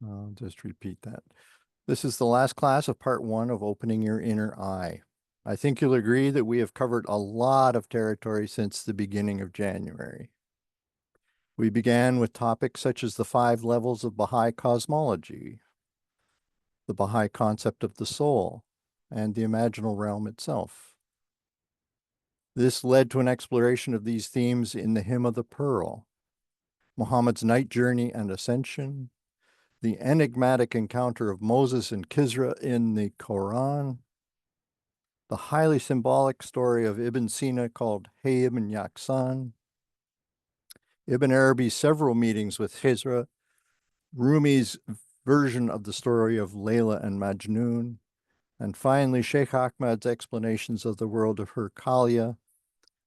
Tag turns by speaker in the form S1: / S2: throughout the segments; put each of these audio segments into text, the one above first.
S1: I'll just repeat that. This is the last class of part one of opening your inner eye. I think you'll agree that we have covered a lot of territory since the beginning of January. We began with topics such as the 5 levels of Baha'i cosmology, the Baha'i concept of the soul, and the imaginal realm itself. This led to an exploration of these themes in the Hymn of the Pearl, Muhammad's night journey and ascension, the enigmatic encounter of Moses and Khizra in the Qur'an, the highly symbolic story of Ibn Sina called Hay ibn Yaqsan, Ibn Arabi's several meetings with Khizra, Rumi's version of the story of Layla and Majnun, and finally Sheikh Ahmad's explanations of the world of Herkalia,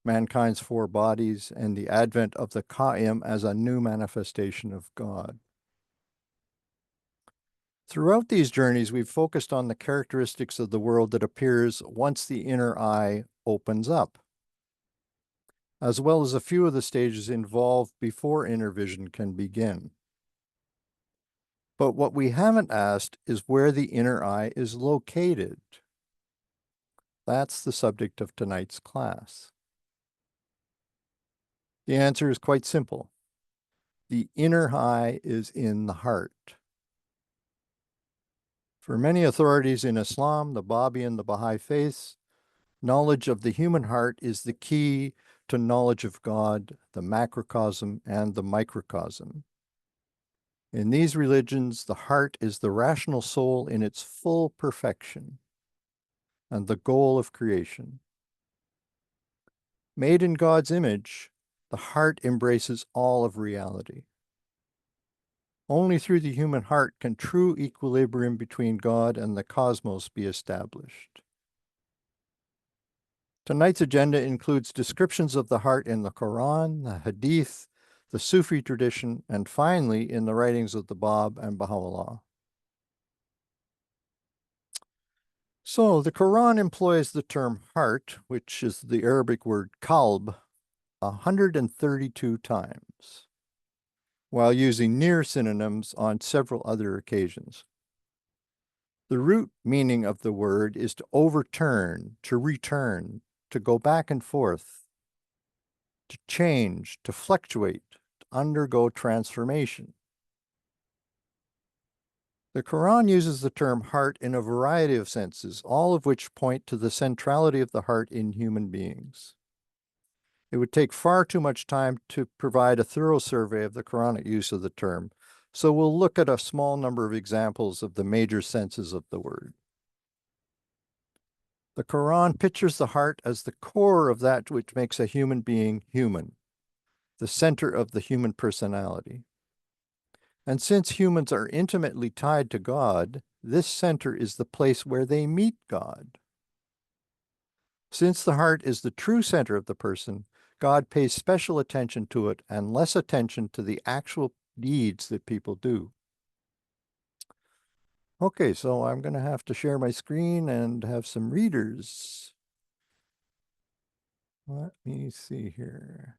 S1: mankind's 4 bodies, and the advent of the Qa'im as a new manifestation of God. Throughout these journeys, we've focused on the characteristics of the world that appears once the inner eye opens up, as well as a few of the stages involved before inner vision can begin. But what we haven't asked is where the inner eye is located. That's the subject of tonight's class. The answer is quite simple. The inner eye is in the heart. For many authorities in Islam, the Babi and the Baha'i faiths, knowledge of the human heart is the key to knowledge of God, the macrocosm, and the microcosm. In these religions, the heart is the rational soul in its full perfection and the goal of creation. Made in God's image, the heart embraces all of reality. Only through the human heart can true equilibrium between God and the cosmos be established. Tonight's agenda includes descriptions of the heart in the Qur'an, the Hadith, the Sufi tradition, and finally in the writings of the Bab and Baha'u'llah. So the Quran employs the term heart, which is the Arabic word qalb, 132 times, while using near synonyms on several other occasions. The root meaning of the word is to overturn, to return, to go back and forth, to change, to fluctuate, to undergo transformation. The Quran uses the term heart in a variety of senses, all of which point to the centrality of the heart in human beings. It would take far too much time to provide a thorough survey of the Quranic use of the term, so we'll look at a small number of examples of the major senses of the word. The Quran pictures the heart as the core of that which makes a human being human, the center of the human personality. And since humans are intimately tied to God, this center is the place where they meet God. Since the heart is the true center of the person, God pays special attention to it and less attention to the actual deeds that people do. Okay, so I'm going to have to share my screen and have some readers. Let me see here.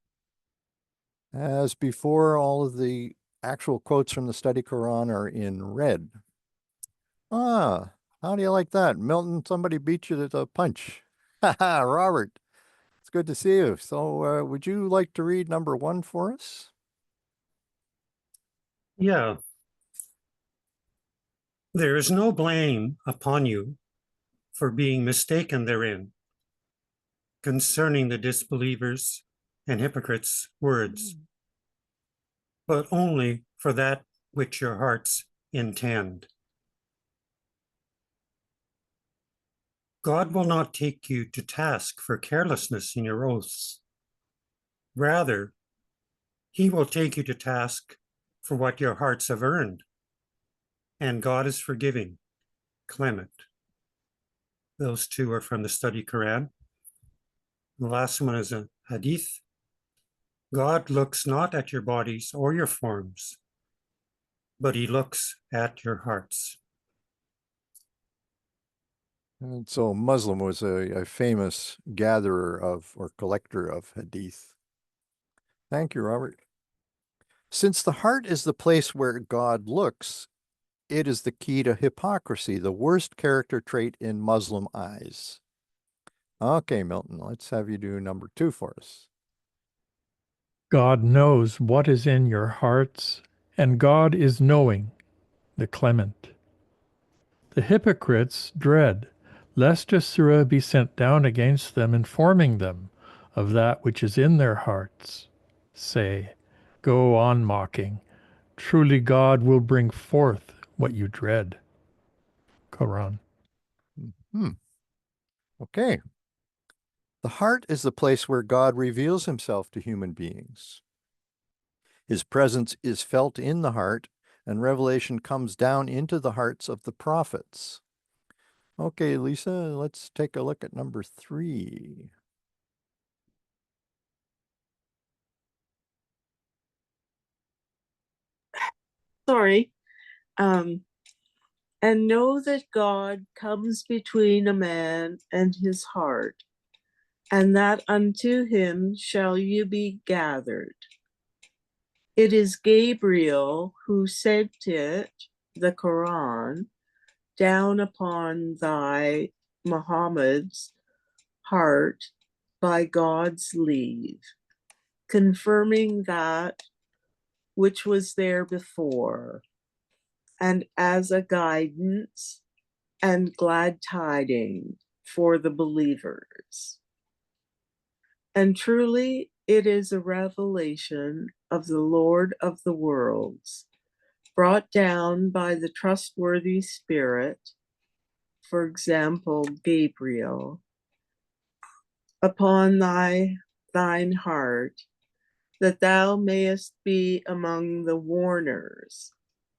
S1: As before, all of the actual quotes from the study Quran are in red. Ah, how do you like that? Milton, somebody beat you to the punch. Haha, Robert, it's good to see you. So would you like to read number 1 for us?
S2: Yeah. There is no blame upon you for being mistaken therein concerning the disbelievers and hypocrites' words, but only for that which your hearts intend. God will not take you to task for carelessness in your oaths. Rather, he will take you to task for what your hearts have earned. And God is forgiving, clement. Those two are from the study Quran. The last one is a Hadith. God looks not at your bodies or your forms, but he looks at your hearts.
S1: And so Muslim was a famous gatherer of or collector of hadith. Thank you, Robert. Since the heart is the place where God looks, It is the key to hypocrisy, the worst character trait in Muslim eyes. Okay, Milton, let's have you do number 2 for us.
S3: God knows what is in your hearts, and God is knowing, the clement. The hypocrites dread lest a surah be sent down against them, informing them of that which is in their hearts. Say, go on mocking. Truly God will bring forth what you dread. Quran.
S1: Hmm. Okay. The heart is the place where God reveals himself to human beings. His presence is felt in the heart, and revelation comes down into the hearts of the prophets. Okay, Lisa, let's take a look at number 3.
S4: Sorry. And know that God comes between a man and his heart, and that unto him shall you be gathered. It is Gabriel who sent it, the Qur'an, down upon thy Muhammad's heart by God's leave, confirming that which was there before, and as a guidance and glad tidings for the believers. And truly, it is a revelation of the Lord of the worlds, brought down by the trustworthy Spirit, for example, Gabriel, upon thine heart, that thou mayest be among the warners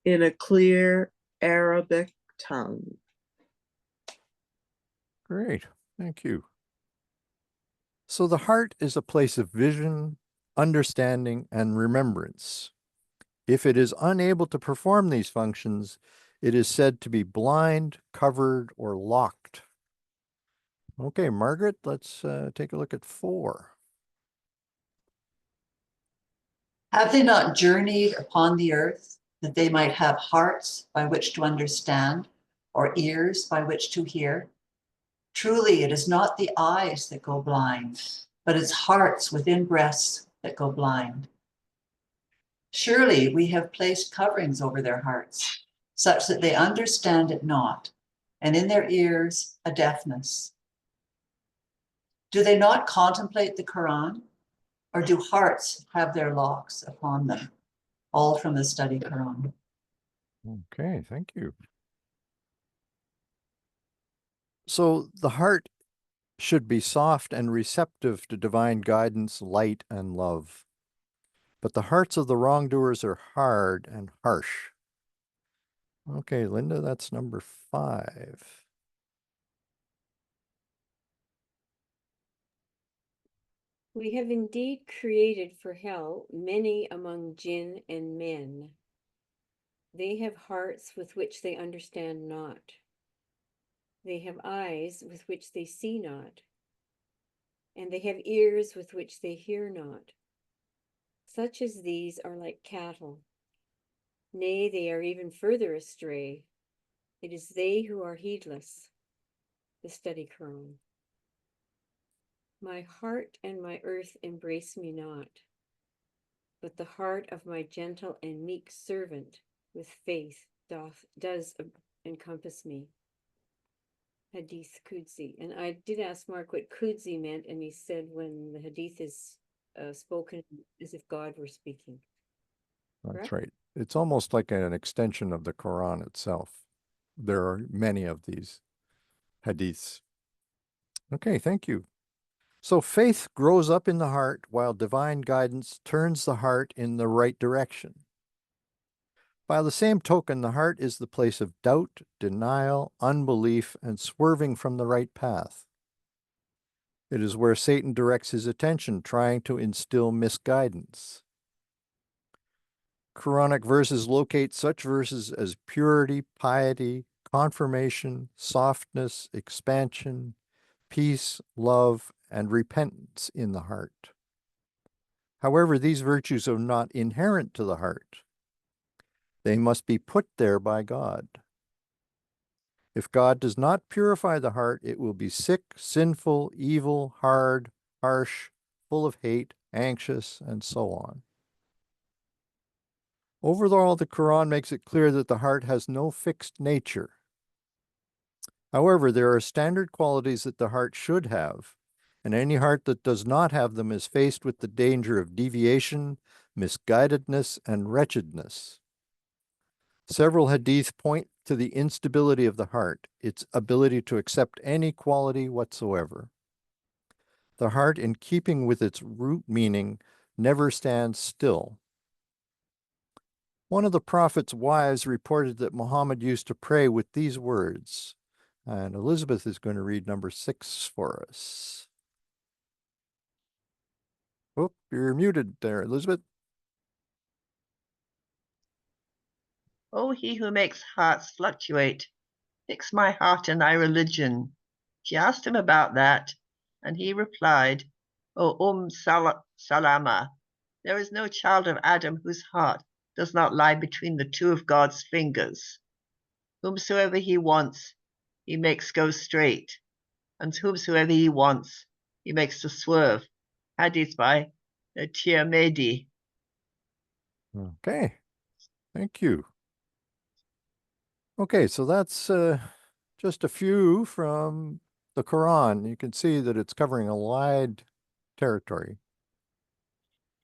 S4: in a clear Arabic tongue.
S1: Great, thank you. So the heart is a place of vision, understanding, and remembrance. If it is unable to perform these functions, it is said to be blind, covered, or locked. Okay, Margaret, let's take a look at 4.
S5: Have they not journeyed upon the earth that they might have hearts by which to understand, or ears by which to hear? Truly, it is not the eyes that go blind, but it's hearts within breasts that go blind. Surely we have placed coverings over their hearts, such that they understand it not, and in their ears a deafness. Do they not contemplate the Qur'an, or do hearts have their locks upon them? All from the study Qur'an.
S1: Okay, thank you. So the heart should be soft and receptive to divine guidance, light, and love. But the hearts of the wrongdoers are hard and harsh. Okay, Linda, that's number 5.
S6: We have indeed created for hell many among jinn and men. They have hearts with which they understand not. They have eyes with which they see not. And they have ears with which they hear not. Such as these are like cattle. Nay, they are even further astray. It is they who are heedless. The study Qur'an. My heart and my earth embrace me not, but the heart of my gentle and meek servant with faith does encompass me. Hadith Qudsi. And I did ask Mark what Qudsi meant, and he said when the Hadith is spoken as if God were speaking.
S1: That's
S6: Correct?
S1: right. It's almost like an extension of the Quran itself. There are many of these hadiths. Okay, thank you. So faith grows up in the heart while divine guidance turns the heart in the right direction. By the same token, the heart is the place of doubt, denial, unbelief, and swerving from the right path. It is where Satan directs his attention, trying to instill misguidance. Quranic verses locate such verses as purity, piety, confirmation, softness, expansion, peace, love, and repentance in the heart. However, these virtues are not inherent to the heart. They must be put there by God. If God does not purify the heart, it will be sick, sinful, evil, hard, harsh, full of hate, anxious, and so on. Overall, the Quran makes it clear that the heart has no fixed nature. However, there are standard qualities that the heart should have, and any heart that does not have them is faced with the danger of deviation, misguidedness, and wretchedness. Several hadith point to the instability of the heart, its ability to accept any quality whatsoever. The heart, in keeping with its root meaning, never stands still. One of the Prophet's wives reported that Muhammad used to pray with these words, and Elizabeth is going to read number 6 for us. Oh, you're muted there, Elizabeth.
S7: O he who makes hearts fluctuate, fix my heart in thy religion. She asked him about that, and he replied, O Salama, there is no child of Adam whose heart does not lie between the two of God's fingers. Whomsoever he wants, he makes go straight, and whomsoever he wants, he makes to swerve. Hadith by Tirmidhi.
S1: Okay, thank you. Okay, so that's just a few from the Quran. You can see that it's covering a wide territory.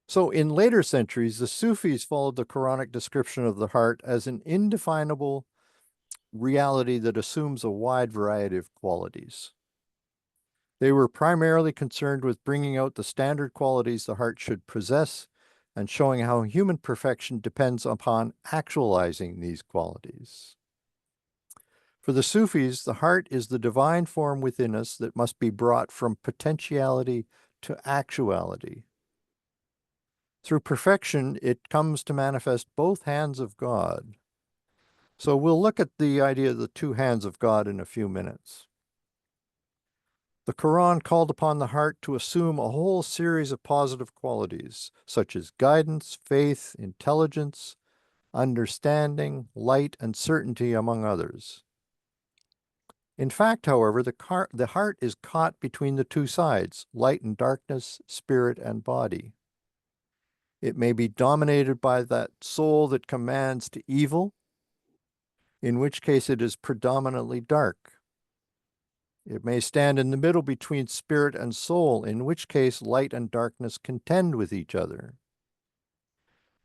S1: So in later centuries, the Sufis followed the Quranic description of the heart as an indefinable reality that assumes a wide variety of qualities. They were primarily concerned with bringing out the standard qualities the heart should possess and showing how human perfection depends upon actualizing these qualities. For the Sufis, the heart is the divine form within us that must be brought from potentiality to actuality. Through perfection, it comes to manifest both hands of God. So we'll look at the idea of the two hands of God in a few minutes. The Quran called upon the heart to assume a whole series of positive qualities, such as guidance, faith, intelligence, understanding, light, and certainty, among others. In fact, however, the heart is caught between the two sides, light and darkness, spirit and body. It may be dominated by that soul that commands to evil, in which case it is predominantly dark. It may stand in the middle between spirit and soul, in which case light and darkness contend with each other.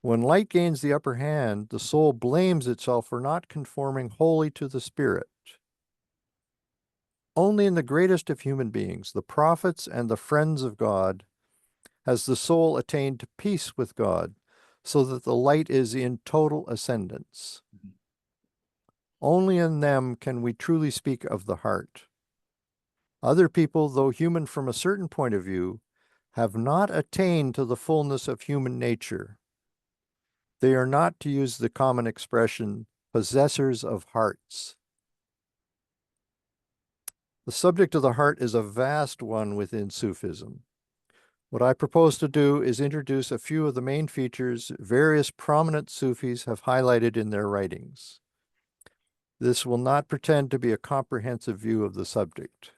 S1: When light gains the upper hand, the soul blames itself for not conforming wholly to the spirit. Only in the greatest of human beings, the prophets and the friends of God, has the soul attained to peace with God, so that the light is in total ascendance. Only in them can we truly speak of the heart. Other people, though human from a certain point of view, have not attained to the fullness of human nature. They are not, to use the common expression, possessors of hearts. The subject of the heart is a vast one within Sufism. What I propose to do is introduce a few of the main features various prominent Sufis have highlighted in their writings. This will not pretend to be a comprehensive view of the subject.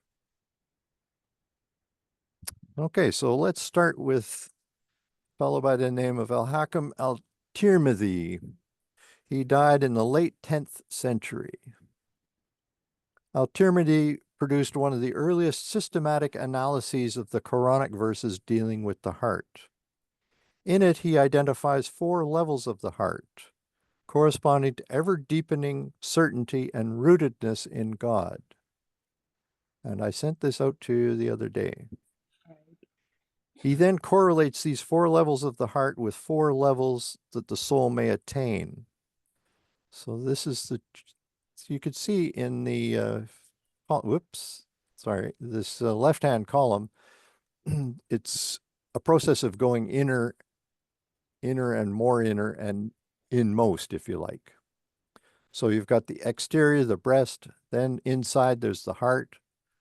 S1: Okay, so let's start with a fellow by the name of Al-Hakam al-Tirmidhi. He died in the late 10th century. Al-Tirmidhi produced one of the earliest systematic analyses of the Quranic verses dealing with the heart. In it, he identifies 4 levels of the heart, corresponding to ever-deepening certainty and rootedness in God. And I sent this out to you the other day. He then correlates these 4 levels of the heart with 4 levels that the soul may attain. So this is you could see in the, this left-hand column, it's a process of going inner and more inner and inmost, if you like. So you've got the exterior, the breast, then inside there's the heart,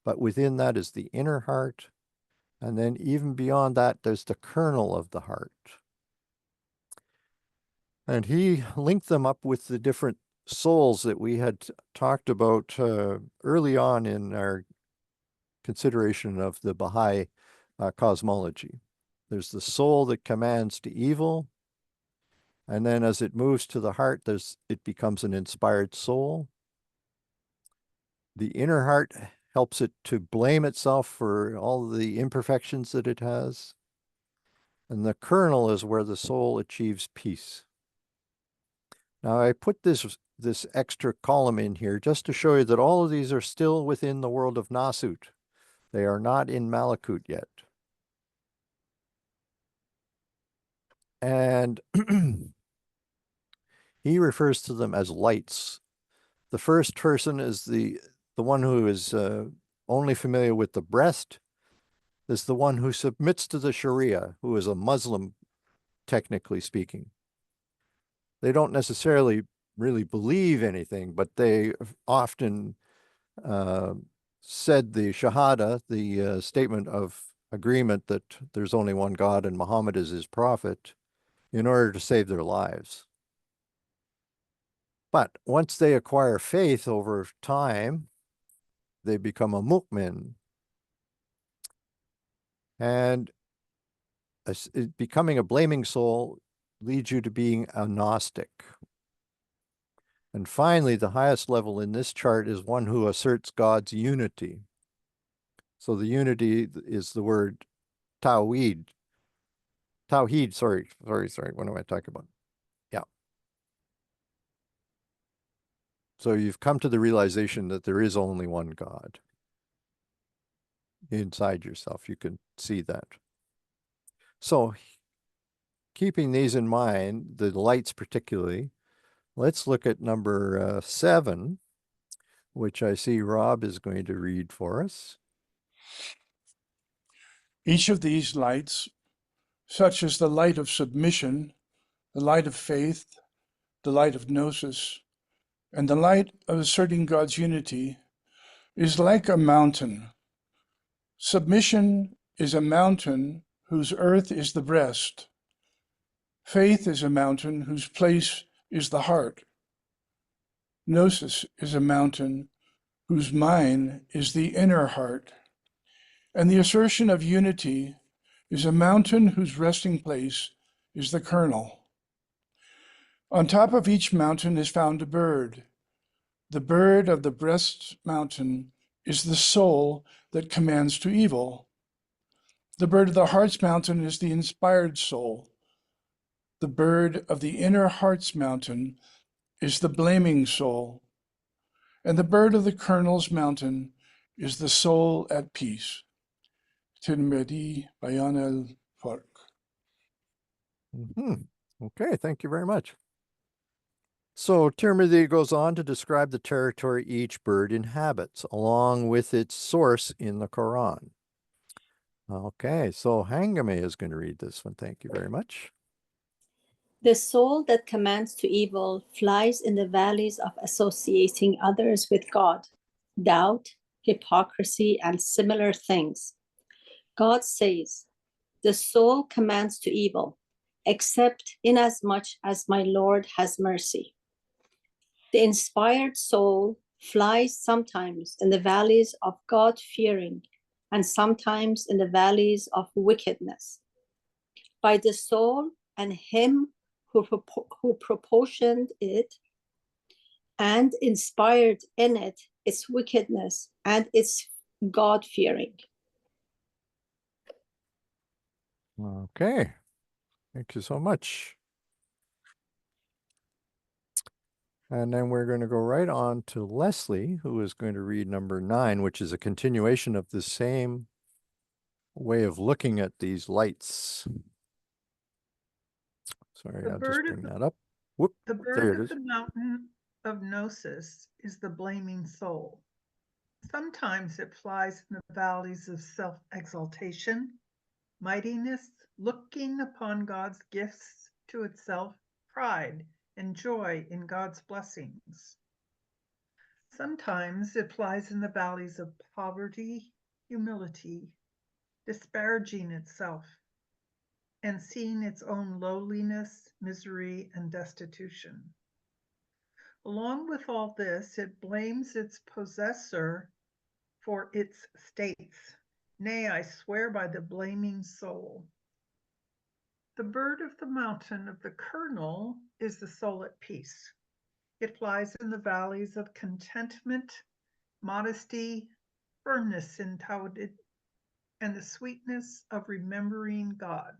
S1: but within that is the inner heart. And then even beyond that, there's the kernel of the heart. And he linked them up with the different souls that we had talked about early on in our consideration of the Baha'i cosmology. There's the soul that commands to evil, and then as it moves to the heart, it becomes an inspired soul. The inner heart helps it to blame itself for all the imperfections that it has. And the kernel is where the soul achieves peace. Now I put this extra column in here just to show you that all of these are still within the world of Nasut. They are not in Malakut yet. And he refers to them as lights. The first person is the one who is only familiar with the breast, is the one who submits to the Sharia, who is a Muslim, technically speaking. They don't necessarily really believe anything, but they often said the Shahada, the statement of agreement that there's only one God and Muhammad is his prophet, in order to save their lives. But once they acquire faith over time, they become a mu'min. And becoming a blaming soul leads you to being a Gnostic. And finally, the highest level in this chart is one who asserts God's unity. So the unity is the word Tawhid. Tawhid, sorry. What am I talking about? Yeah. So you've come to the realization that there is only one God. Inside yourself, you can see that. So keeping these in mind, the lights particularly, let's look at number 7, which I see Rob is going to read for us.
S8: Each of these lights, such as the light of submission, the light of faith, the light of gnosis, and the light of asserting God's unity, is like a mountain. Submission is a mountain whose earth is the breast. Faith is a mountain whose place is the heart. Gnosis is a mountain whose mine is the inner heart. And the assertion of unity is a mountain whose resting place is the kernel. On top of each mountain is found a bird. The bird of the breast mountain is the soul that commands to evil. The bird of the heart's mountain is the inspired soul. The bird of the inner heart's mountain is the blaming soul. And the bird of the kernel's mountain is the soul at peace. Tirmidhi Bayan al-Farq.
S1: Okay, thank you very much. So Tirmidhi goes on to describe the territory each bird inhabits, along with its source in the Quran. Okay, so Hangame is going to read this one. Thank you very much.
S9: The soul that commands to evil flies in the valleys of associating others with God, doubt, hypocrisy, and similar things. God says, the soul commands to evil, except inasmuch as my Lord has mercy. The inspired soul flies sometimes in the valleys of God-fearing and sometimes in the valleys of wickedness. By the soul and him who proportioned it and inspired in it its wickedness and its God-fearing.
S1: Okay, thank you so much. And then we're going to go right on to Leslie, who is going to read number 9, which is a continuation of the same way of looking at these lights. Sorry, I'll just bring that up. Whoop,
S10: The
S1: there
S10: bird
S1: it
S10: of
S1: is.
S10: the mountain of Gnosis is the blaming soul. Sometimes it flies in the valleys of self-exaltation, mightiness, looking upon God's gifts to itself, pride, and joy in God's blessings. Sometimes it flies in the valleys of poverty, humility, disparaging itself, and seeing its own lowliness, misery, and destitution. Along with all this, it blames its possessor for its states. Nay, I swear by the blaming soul. The bird of the mountain of the kernel is the soul at peace. It flies in the valleys of contentment, modesty, firmness in Tawhid, and the sweetness of remembering God.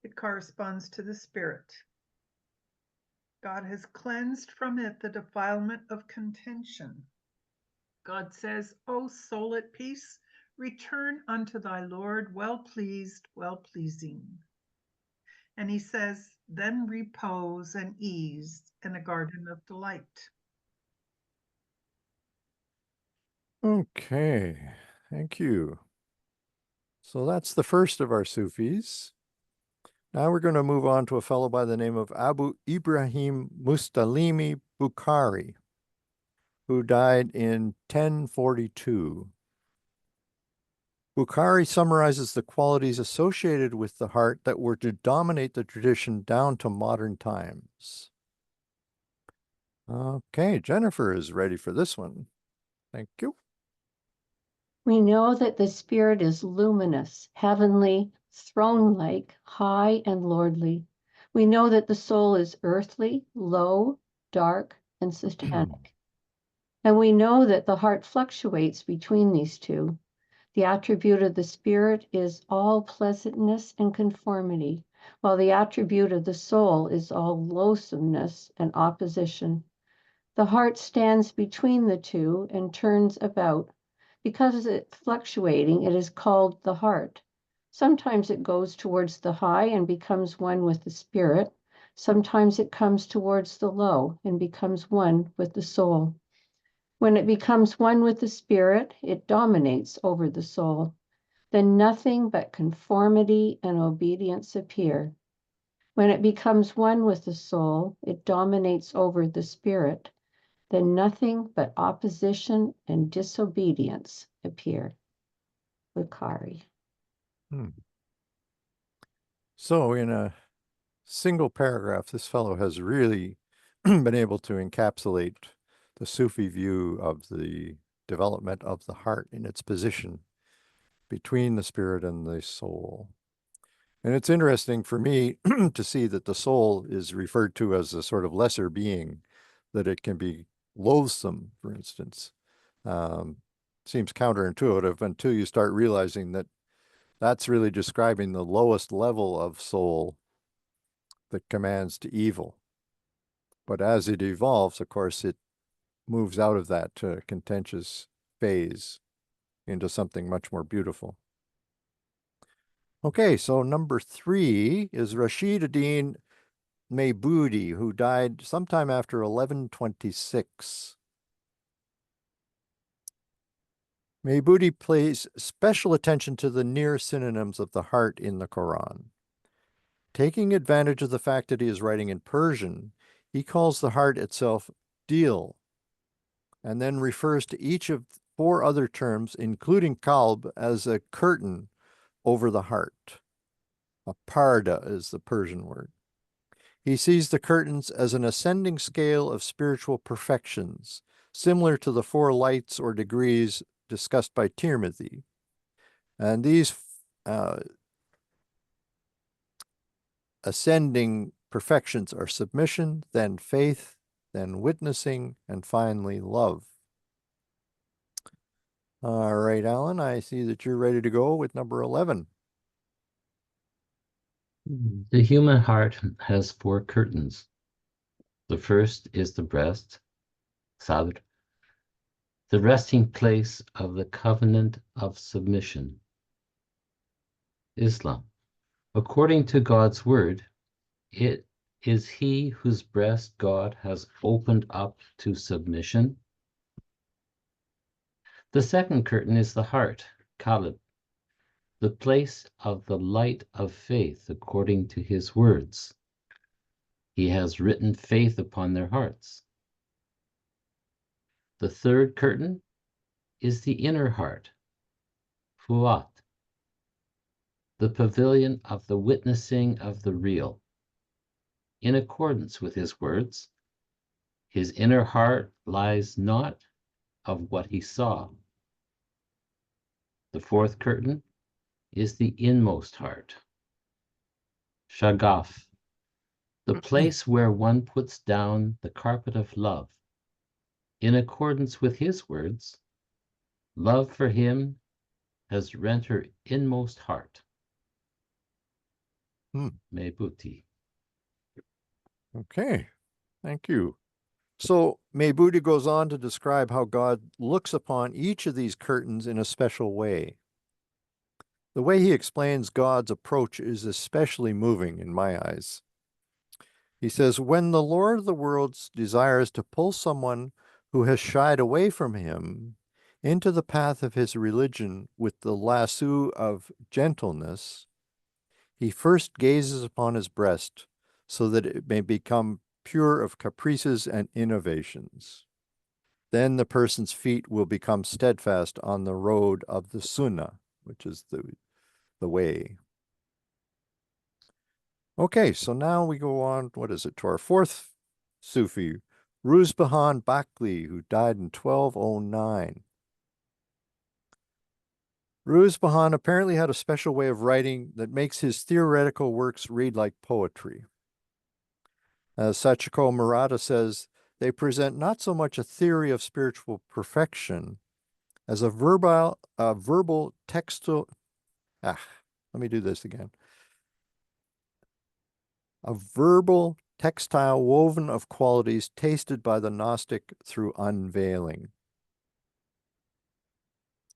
S10: It corresponds to the spirit. God has cleansed from it the defilement of contention. God says, O soul at peace, return unto thy Lord, well pleased, well pleasing. And he says, then repose and ease in a garden of delight.
S1: Okay, thank you. So that's the first of our Sufis. Now we're going to move on to a fellow by the name of Abu Ibrahim Mustalimi Bukhari, who died in 1042. Bukhari summarizes the qualities associated with the heart that were to dominate the tradition down to modern times. Okay, Jennifer is ready for this one. Thank you.
S9: We know that the spirit is luminous, heavenly, throne-like, high and lordly. We know that the soul is earthly, low, dark, and satanic. And we know that the heart fluctuates between these two. The attribute of the spirit is all pleasantness and conformity, while the attribute of the soul is all loathsomeness and opposition. The heart stands between the two and turns about. Because it's fluctuating, it is called the heart. Sometimes it goes towards the high and becomes one with the spirit. Sometimes it comes towards the low and becomes one with the soul. When it becomes one with the spirit, it dominates over the soul. Then nothing but conformity and obedience appear. When it becomes one with the soul, it dominates over the spirit. Then nothing but opposition and disobedience appear. Bukhari.
S1: So in a single paragraph, this fellow has really been able to encapsulate the Sufi view of the development of the heart in its position between the spirit and the soul. And it's interesting for me to see that the soul is referred to as a sort of lesser being, that it can be loathsome, for instance. Seems counterintuitive until you start realizing that that's really describing the lowest level of soul that commands to evil. But as it evolves, of course, it moves out of that contentious phase into something much more beautiful. Okay, so number 3 is Rashid ad-Din Maybudi, who died sometime after 1126. Maybudi pays special attention to the near synonyms of the heart in the Quran. Taking advantage of the fact that he is writing in Persian, he calls the heart itself dil, and then refers to each of 4 other terms, including kalb, as a curtain over the heart. A parda is the Persian word. He sees the curtains as an ascending scale of spiritual perfections, similar to the 4 lights or degrees discussed by Tirmidhi. And these ascending perfections are submission, then faith, then witnessing, and finally love. All right, Alan, I see that you're ready to go with number 11.
S11: The human heart has 4 curtains. The first is the breast, sadr, the resting place of the covenant of submission. Islam. According to God's word, it is he whose breast God has opened up to submission. The second curtain is the heart, qalb, the place of the light of faith according to his words. He has written faith upon their hearts. The third curtain is the inner heart, fuat, the pavilion of the witnessing of the real. In accordance with his words, his inner heart lies not of what he saw. The fourth curtain is the inmost heart. Shagaf, the place where one puts down the carpet of love. In accordance with his words, love for him has rent her inmost heart. Mebuti.
S1: Okay, thank you. So Mebuti goes on to describe how God looks upon each of these curtains in a special way. The way he explains God's approach is especially moving in my eyes. He says, when the Lord of the worlds desires to pull someone who has shied away from him into the path of his religion with the lasso of gentleness, he first gazes upon his breast so that it may become pure of caprices and innovations. Then the person's feet will become steadfast on the road of the Sunnah, which is the way. Okay, so now we go on, what is it, to our fourth Sufi, Ruzbahan Bakli, who died in 1209. Ruzbahan apparently had a special way of writing that makes his theoretical works read like poetry. As Sachiko Murata says, they present not so much a theory of spiritual perfection as a verbal textual, let me do this again. A verbal textile woven of qualities tasted by the Gnostic through unveiling.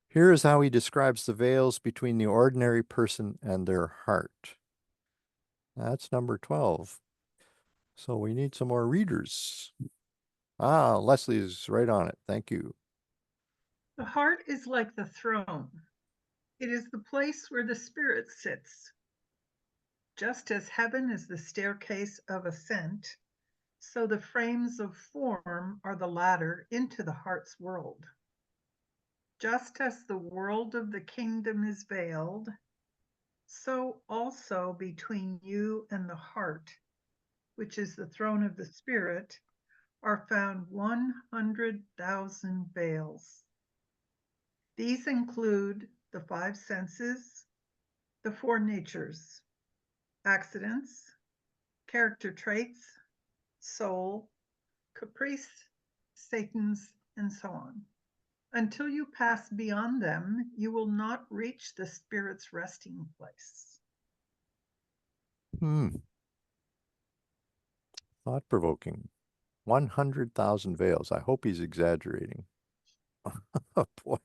S1: Here is how he describes the veils between the ordinary person and their heart. That's number 12. So we need some more readers. Leslie is right on it. Thank you.
S10: The heart is like the throne. It is the place where the spirit sits. Just as heaven is the staircase of ascent, so the frames of form are the ladder into the heart's world. Just as the world of the kingdom is veiled, so also between you and the heart, which is the throne of the spirit, are found 100,000 veils. These include the 5 senses, the 4 natures, accidents, character traits, soul, caprice, Satan's, and so on. Until you pass beyond them, you will not reach the spirit's resting place.
S1: Thought-provoking. 100,000 veils. I hope he's exaggerating. Oh boy.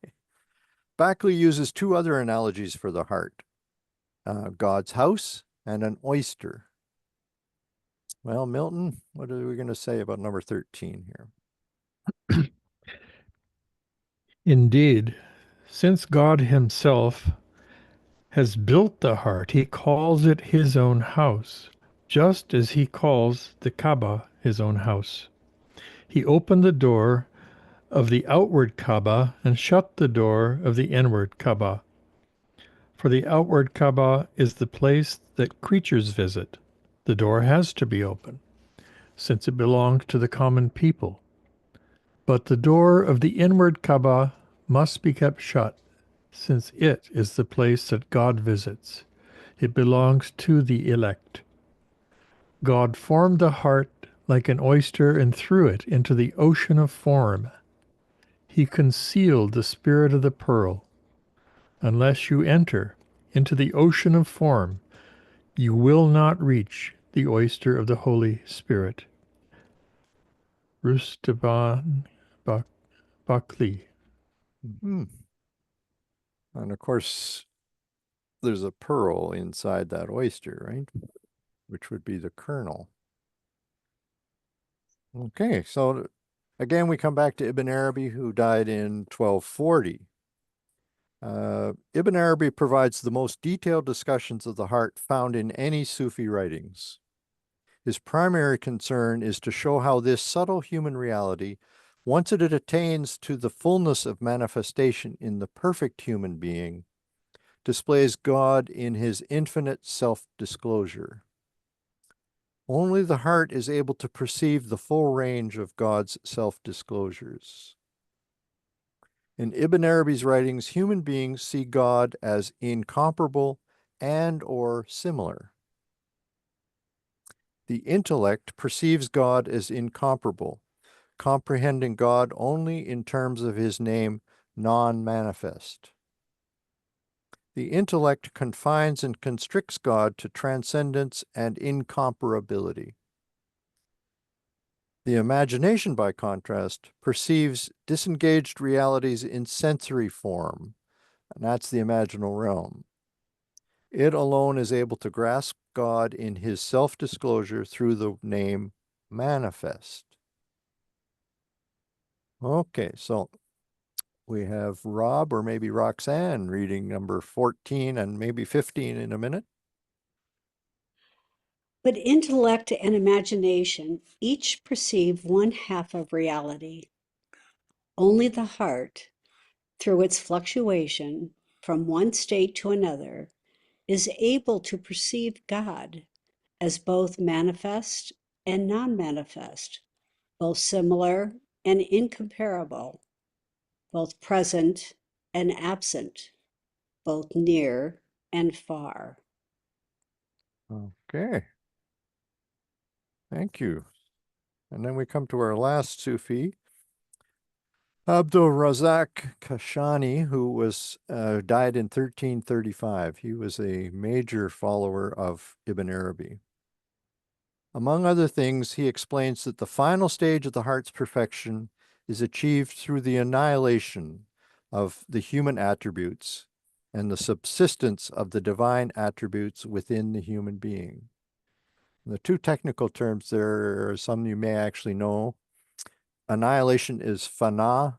S1: Backley uses 2 other analogies for the heart. God's house and an oyster. Well, Milton, what are we going to say about number 13 here?
S3: Indeed, since God himself has built the heart, he calls it his own house, just as he calls the Kaaba his own house. He opened the door of the outward Kaaba and shut the door of the inward Kaaba. For the outward Kaaba is the place that creatures visit. The door has to be open, since it belongs to the common people. But the door of the inward Kaaba must be kept shut, since it is the place that God visits. It belongs to the elect. God formed the heart like an oyster and threw it into the ocean of form. He concealed the spirit of the pearl. Unless you enter into the ocean of form, you will not reach the oyster of the Holy Spirit. Rustaban Bakli.
S1: And of course, there's a pearl inside that oyster, right? Which would be the kernel. Okay, so again, we come back to Ibn Arabi, who died in 1240. Ibn Arabi provides the most detailed discussions of the heart found in any Sufi writings. His primary concern is to show how this subtle human reality, once it attains to the fullness of manifestation in the perfect human being, displays God in his infinite self-disclosure. Only the heart is able to perceive the full range of God's self-disclosures. In Ibn Arabi's writings, human beings see God as incomparable and or similar. The intellect perceives God as incomparable, comprehending God only in terms of his name, non-manifest. The intellect confines and constricts God to transcendence and incomparability. The imagination, by contrast, perceives disengaged realities in sensory form, and that's the imaginal realm. It alone is able to grasp God in his self-disclosure through the name manifest. Okay, so we have Rob or maybe Roxanne reading number 14 and maybe 15 in a minute.
S9: But intellect and imagination each perceive one half of reality. Only the heart, through its fluctuation from one state to another, is able to perceive God as both manifest and non-manifest, both similar and incomparable, both present and absent, both near and far.
S1: Okay. Thank you. And then we come to our last Sufi, Abdul Razak Kashani, who was died in 1335. He was a major follower of Ibn Arabi. Among other things, he explains that the final stage of the heart's perfection is achieved through the annihilation of the human attributes and the subsistence of the divine attributes within the human being. The two technical terms there are some you may actually know. Annihilation is fana,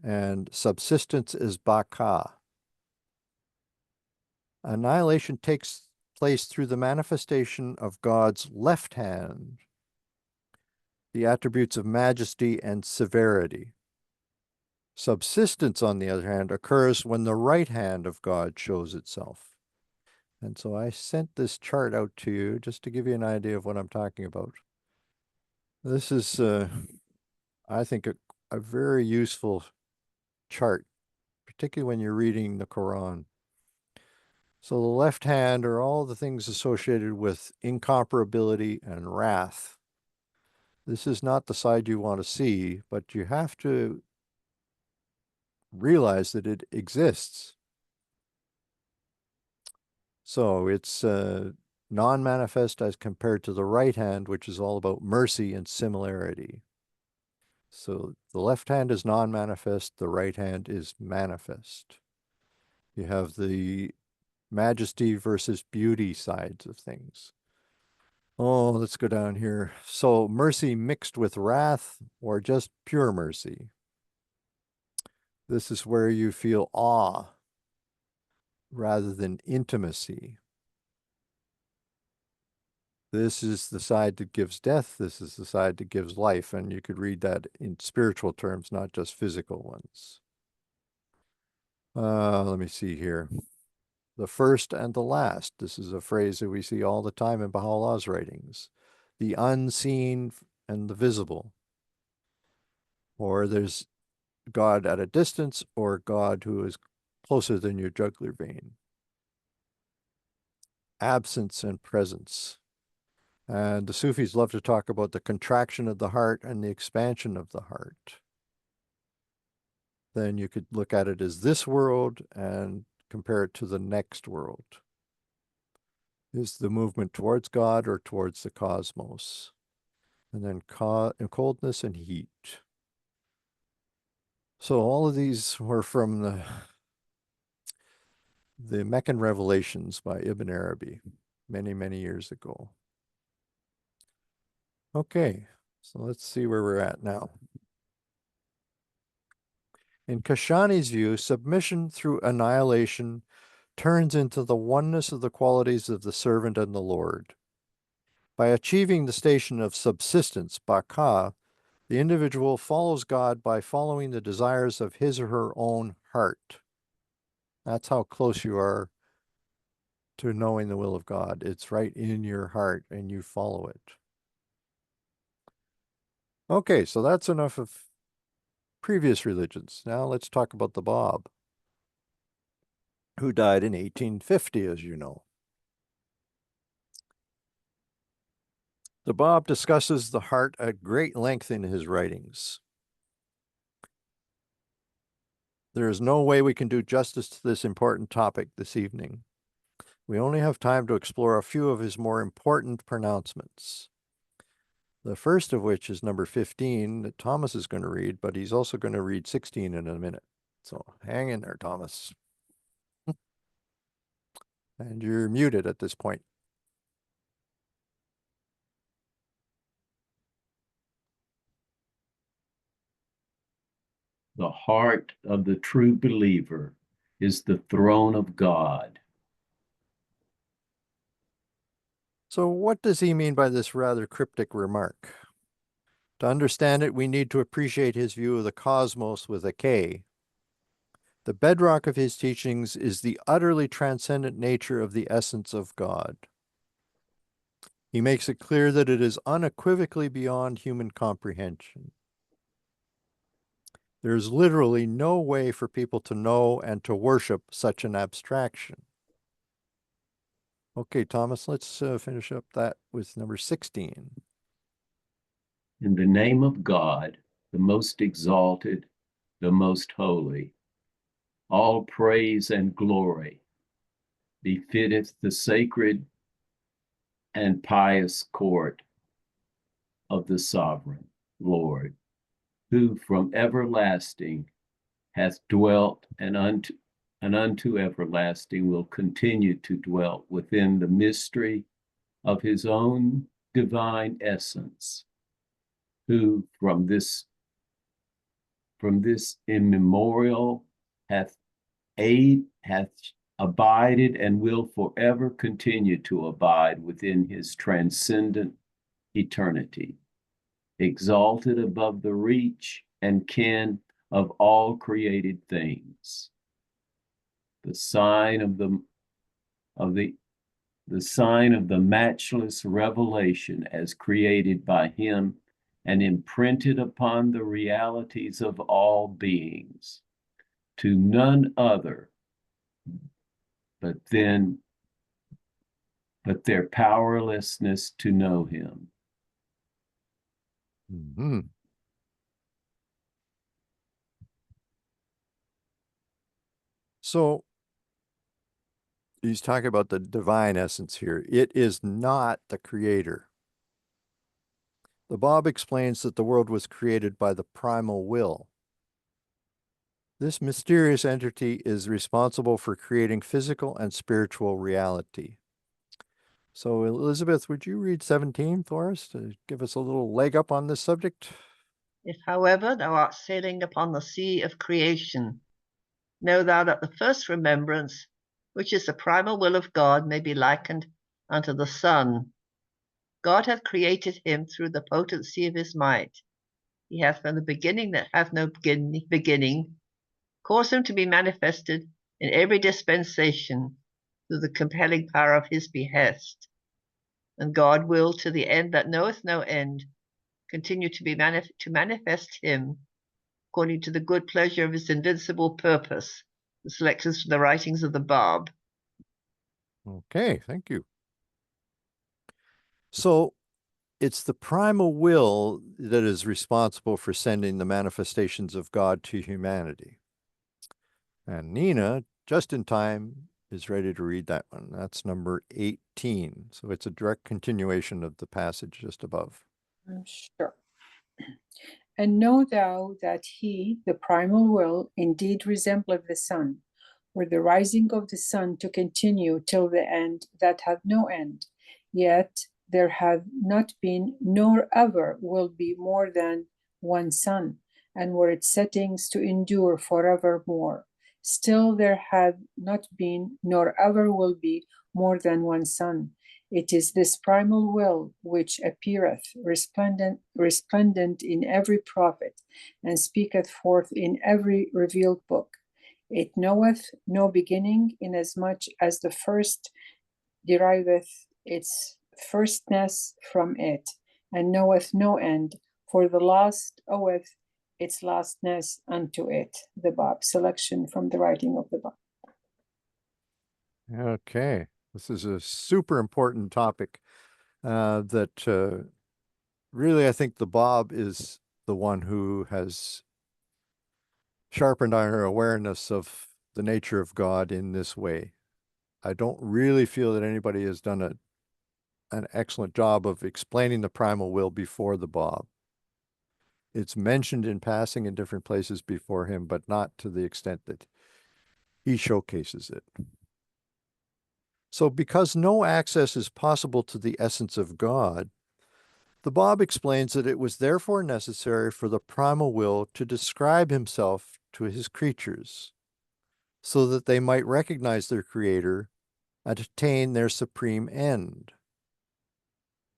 S1: and subsistence is baka. Annihilation takes place through the manifestation of God's left hand, the attributes of majesty and severity. Subsistence, on the other hand, occurs when the right hand of God shows itself. And so I sent this chart out to you just to give you an idea of what I'm talking about. This is, I think, a very useful chart, particularly when you're reading the Quran. So the left hand are all the things associated with incomparability and wrath. This is not the side you want to see, but you have to realize that it exists. So it's non-manifest as compared to the right hand, which is all about mercy and similarity. So the left hand is non-manifest, the right hand is manifest. You have the majesty versus beauty sides of things. Oh, let's go down here. So mercy mixed with wrath or just pure mercy. This is where you feel awe rather than intimacy. This is the side that gives death. This is the side that gives life. And you could read that in spiritual terms, not just physical ones. Let me see here. The first and the last. This is a phrase that we see all the time in Baha'u'llah's writings. The unseen and the visible. Or there's God at a distance, or God who is closer than your jugular vein. Absence and presence. And the Sufis love to talk about the contraction of the heart and the expansion of the heart. Then you could look at it as this world and compare it to the next world. Is the movement towards God or towards the cosmos? And then coldness and heat. So all of these were from the Meccan Revelations by Ibn Arabi many, many years ago. Okay, so let's see where we're at now. In Kashani's view, submission through annihilation turns into the oneness of the qualities of the servant and the Lord. By achieving the station of subsistence, baka, the individual follows God by following the desires of his or her own heart. That's how close you are to knowing the will of God. It's right in your heart and you follow it. Okay, so that's enough of previous religions. Now let's talk about the Bab, who died in 1850, as you know. The Bab discusses the heart at great length in his writings. There is no way we can do justice to this important topic this evening. We only have time to explore a few of his more important pronouncements. The first of which is number 15 that Thomas is going to read, but he's also going to read 16 in a minute. So hang in there, Thomas. And you're muted at this point.
S12: The heart of the true believer is the throne of God.
S1: So what does he mean by this rather cryptic remark? To understand it, we need to appreciate his view of the cosmos with a K. The bedrock of his teachings is the utterly transcendent nature of the essence of God. He makes it clear that it is unequivocally beyond human comprehension. There is literally no way for people to know and to worship such an abstraction. Okay, Thomas, let's finish up that with number 16.
S12: In the name of God, the most exalted, the most holy, all praise and glory befitteth the sacred and pious court of the sovereign Lord, who from everlasting hath dwelt and unto everlasting will continue to dwell within the mystery of his own divine essence, who from this immemorial hath abided and will forever continue to abide within his transcendent eternity, exalted above the reach and ken of all created things. The sign of the matchless revelation as created by him and imprinted upon the realities of all beings, to none other but their powerlessness to know him.
S1: Mm-hmm. So he's talking about the divine essence here. It is not the creator. The Bab explains that the world was created by the primal will. This mysterious entity is responsible for creating physical and spiritual reality. So, Elizabeth, would you read 17 for us to give us a little leg up on this subject?
S7: If, however, thou art sailing upon the sea of creation, know thou that the first remembrance, which is the primal will of God, may be likened unto the sun. God hath created him through the potency of his might. He hath from the beginning that hath no beginning, caused him to be manifested in every dispensation through the compelling power of his behest. And God will, to the end that knoweth no end, continue to manifest him according to the good pleasure of his invincible purpose. The selections from the writings of the Bab.
S1: Okay, thank you. So it's the primal will that is responsible for sending the manifestations of God to humanity. And Nina, just in time, is ready to read that one. That's number 18. So it's a direct continuation of the passage just above.
S13: Sure. And know thou that he, the primal will, indeed resembleth the sun, or the rising of the sun to continue till the end that hath no end. Yet there hath not been, nor ever will be more than one sun, and were its settings to endure forevermore. Still there hath not been, nor ever will be more than one sun. It is this primal will which appeareth resplendent in every prophet, and speaketh forth in every revealed book. It knoweth no beginning, inasmuch as the first deriveth its firstness from it, and knoweth no end, for the last oweth its lastness unto it. The Bab. Selection from the writing of the Bab.
S1: Okay, this is a super important topic that really I think the Bob is the one who has sharpened our awareness of the nature of God in this way. I don't really feel that anybody has done an excellent job of explaining the primal will before the Bob. It's mentioned in passing in different places before him, but not to the extent that he showcases it. So because no access is possible to the essence of God, the Bob explains that it was therefore necessary for the primal will to describe himself to his creatures, so that they might recognize their creator and attain their supreme end.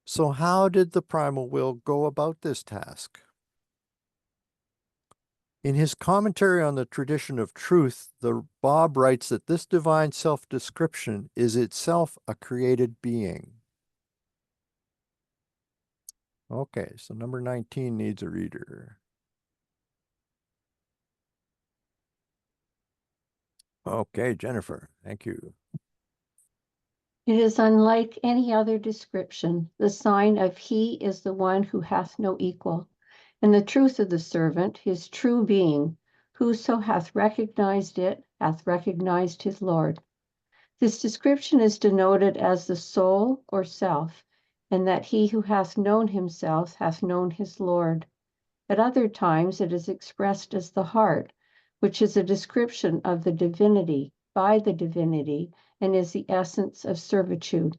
S1: So how did the primal will go about this task? In his commentary on the tradition of truth, the Bob writes that this divine self-description is itself a created being. Okay, so number 19 needs a reader. Okay, Jennifer, thank you.
S14: It is unlike any other description. The sign of he is the one who hath no equal, and the truth of the servant, his true being. Whoso hath recognized it, hath recognized his Lord. This description is denoted as the soul or self, and that he who hath known himself hath known his Lord. At other times it is expressed as the heart, which is a description of the divinity by the divinity, and is the essence of servitude.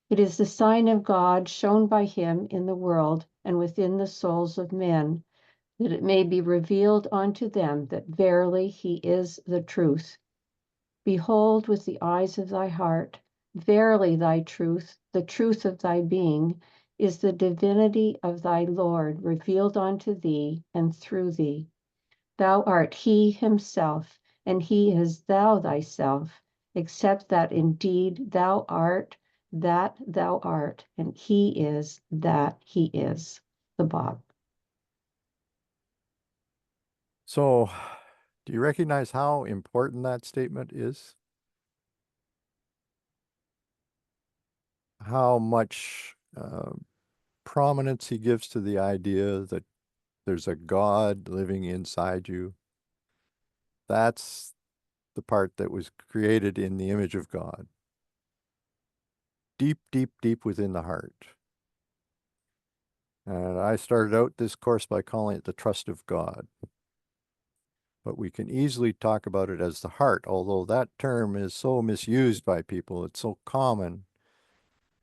S14: It is the sign of God shown by him in the world and within the souls of men, that it may be revealed unto them that verily he is the truth. Behold with the eyes of thy heart, verily thy truth, the truth of thy being, is the divinity of thy Lord revealed unto thee and through thee. Thou art he himself, and he is thou thyself, except that indeed thou art that thou art, and he is that he is. The Bob.
S1: So, do you recognize how important that statement is? How much prominence he gives to the idea that there's a God living inside you. That's the part that was created in the image of God. Deep, deep, deep within the heart. And I started out this course by calling it the trust of God. But we can easily talk about it as the heart, although that term is so misused by people. It's so common.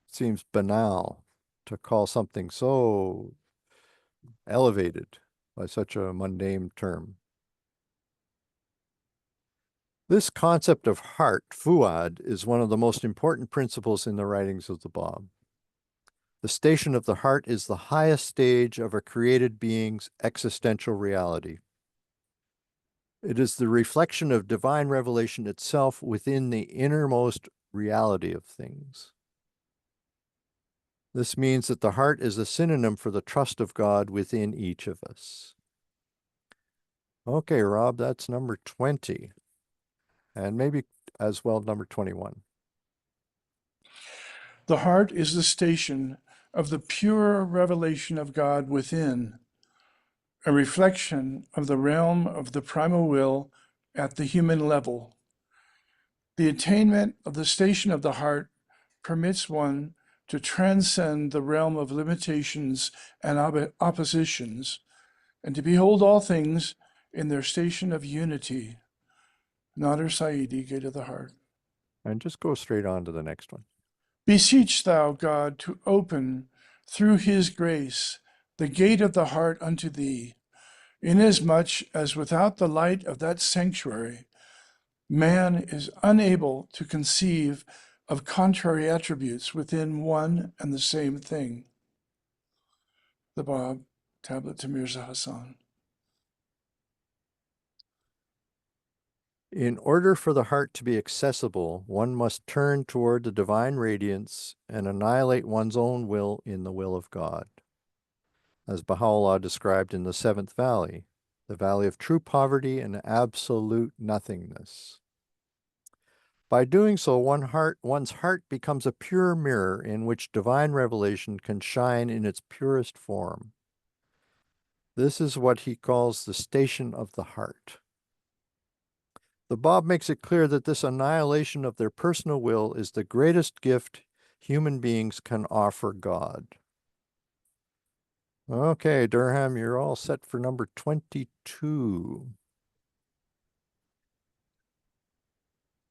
S1: It seems banal to call something so elevated by such a mundane term. This concept of heart, fuad, is one of the most important principles in the writings of the Bab. The station of the heart is the highest stage of a created being's existential reality. It is the reflection of divine revelation itself within the innermost reality of things. This means that the heart is a synonym for the trust of God within each of us. Okay, Rob, that's number 20. And maybe as well number 21.
S8: The heart is the station of the pure revelation of God within, a reflection of the realm of the primal will at the human level. The attainment of the station of the heart permits one to transcend the realm of limitations and oppositions, and to behold all things in their station of unity. Nader Saidi, Gate of the Heart.
S1: And just go straight on to the next one.
S8: Beseech thou God to open through his grace the gate of the heart unto thee, inasmuch as without the light of that sanctuary, man is unable to conceive of contrary attributes within one and the same thing. The Bab, Tablet to Mirza Hassan.
S1: In order for the heart to be accessible, one must turn toward the divine radiance and annihilate one's own will in the will of God. As Baha'u'llah described in the seventh valley, the valley of true poverty and absolute nothingness. By doing so, one's heart becomes a pure mirror in which divine revelation can shine in its purest form. This is what he calls the station of the heart. The Bab makes it clear that this annihilation of their personal will is the greatest gift human beings can offer God. Okay, Durham, you're all set for number 22.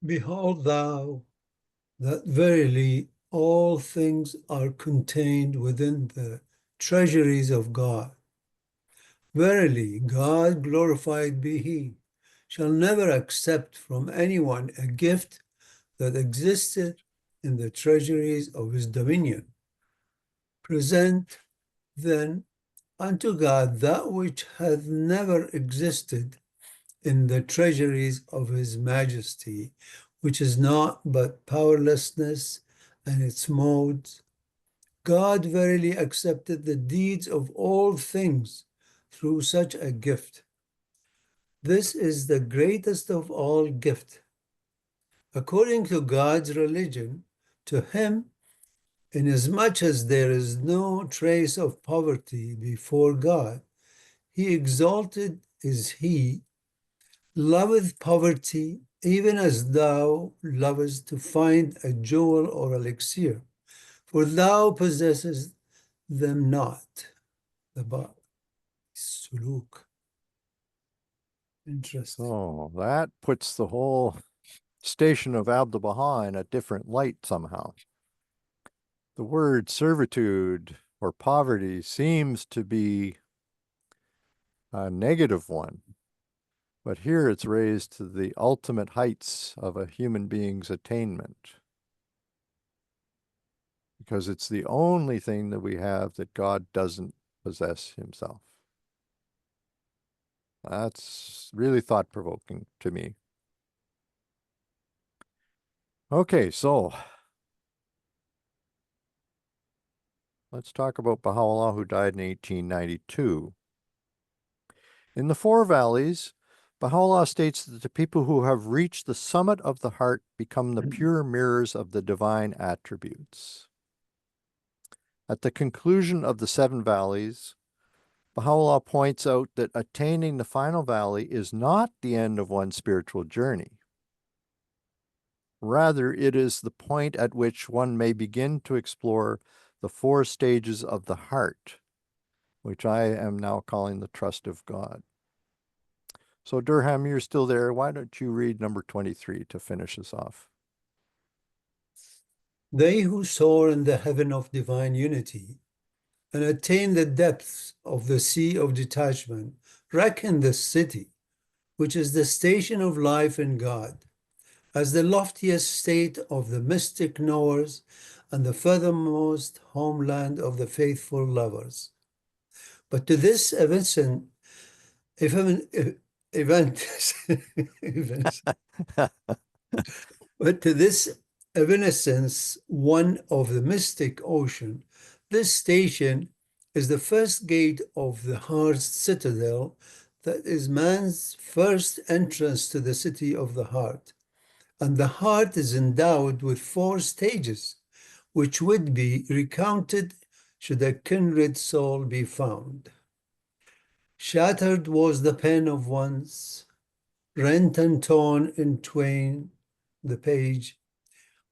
S15: Behold thou that verily all things are contained within the treasuries of God. Verily, God, glorified be He, shall never accept from anyone a gift that existed in the treasuries of His dominion. Present then unto God that which hath never existed in the treasuries of His majesty, which is not but powerlessness and its modes. God verily accepted the deeds of all things through such a gift. This is the greatest of all gift. According to God's religion, to Him, inasmuch as there is no trace of poverty before God, He exalted is He, loveth poverty, even as thou lovest to find a jewel or elixir, for thou possessest them not. The Bab. Suluk. Interesting.
S1: Oh, that puts the whole station of Abdu'l-Baha in a different light somehow. The word servitude or poverty seems to be a negative one, but here it's raised to the ultimate heights of a human being's attainment, because it's the only thing that we have that God doesn't possess Himself. That's really thought-provoking to me. Okay, so let's talk about Baha'u'llah, who died in 1892. In the Four Valleys, Baha'u'llah states that the people who have reached the summit of the heart become the pure mirrors of the divine attributes. At the conclusion of the seven valleys, Baha'u'llah points out that attaining the final valley is not the end of one's spiritual journey. Rather, it is the point at which one may begin to explore the four stages of the heart, which I am now calling the trust of God. So Durham, you're still there. Why don't you read number 23 to finish us off?
S15: They who soar in the heaven of divine unity and attain the depths of the sea of detachment reckon the city, which is the station of life in God, as the loftiest state of the mystic knowers and the furthermost homeland of the faithful lovers. But to this event, but to this evanescence, one of the mystic ocean, this station is the first gate of the heart's citadel, that is man's first entrance to the city of the heart. And the heart is endowed with four stages, which would be recounted should a kindred soul be found. Shattered was the pen of once, rent and torn in twain the page,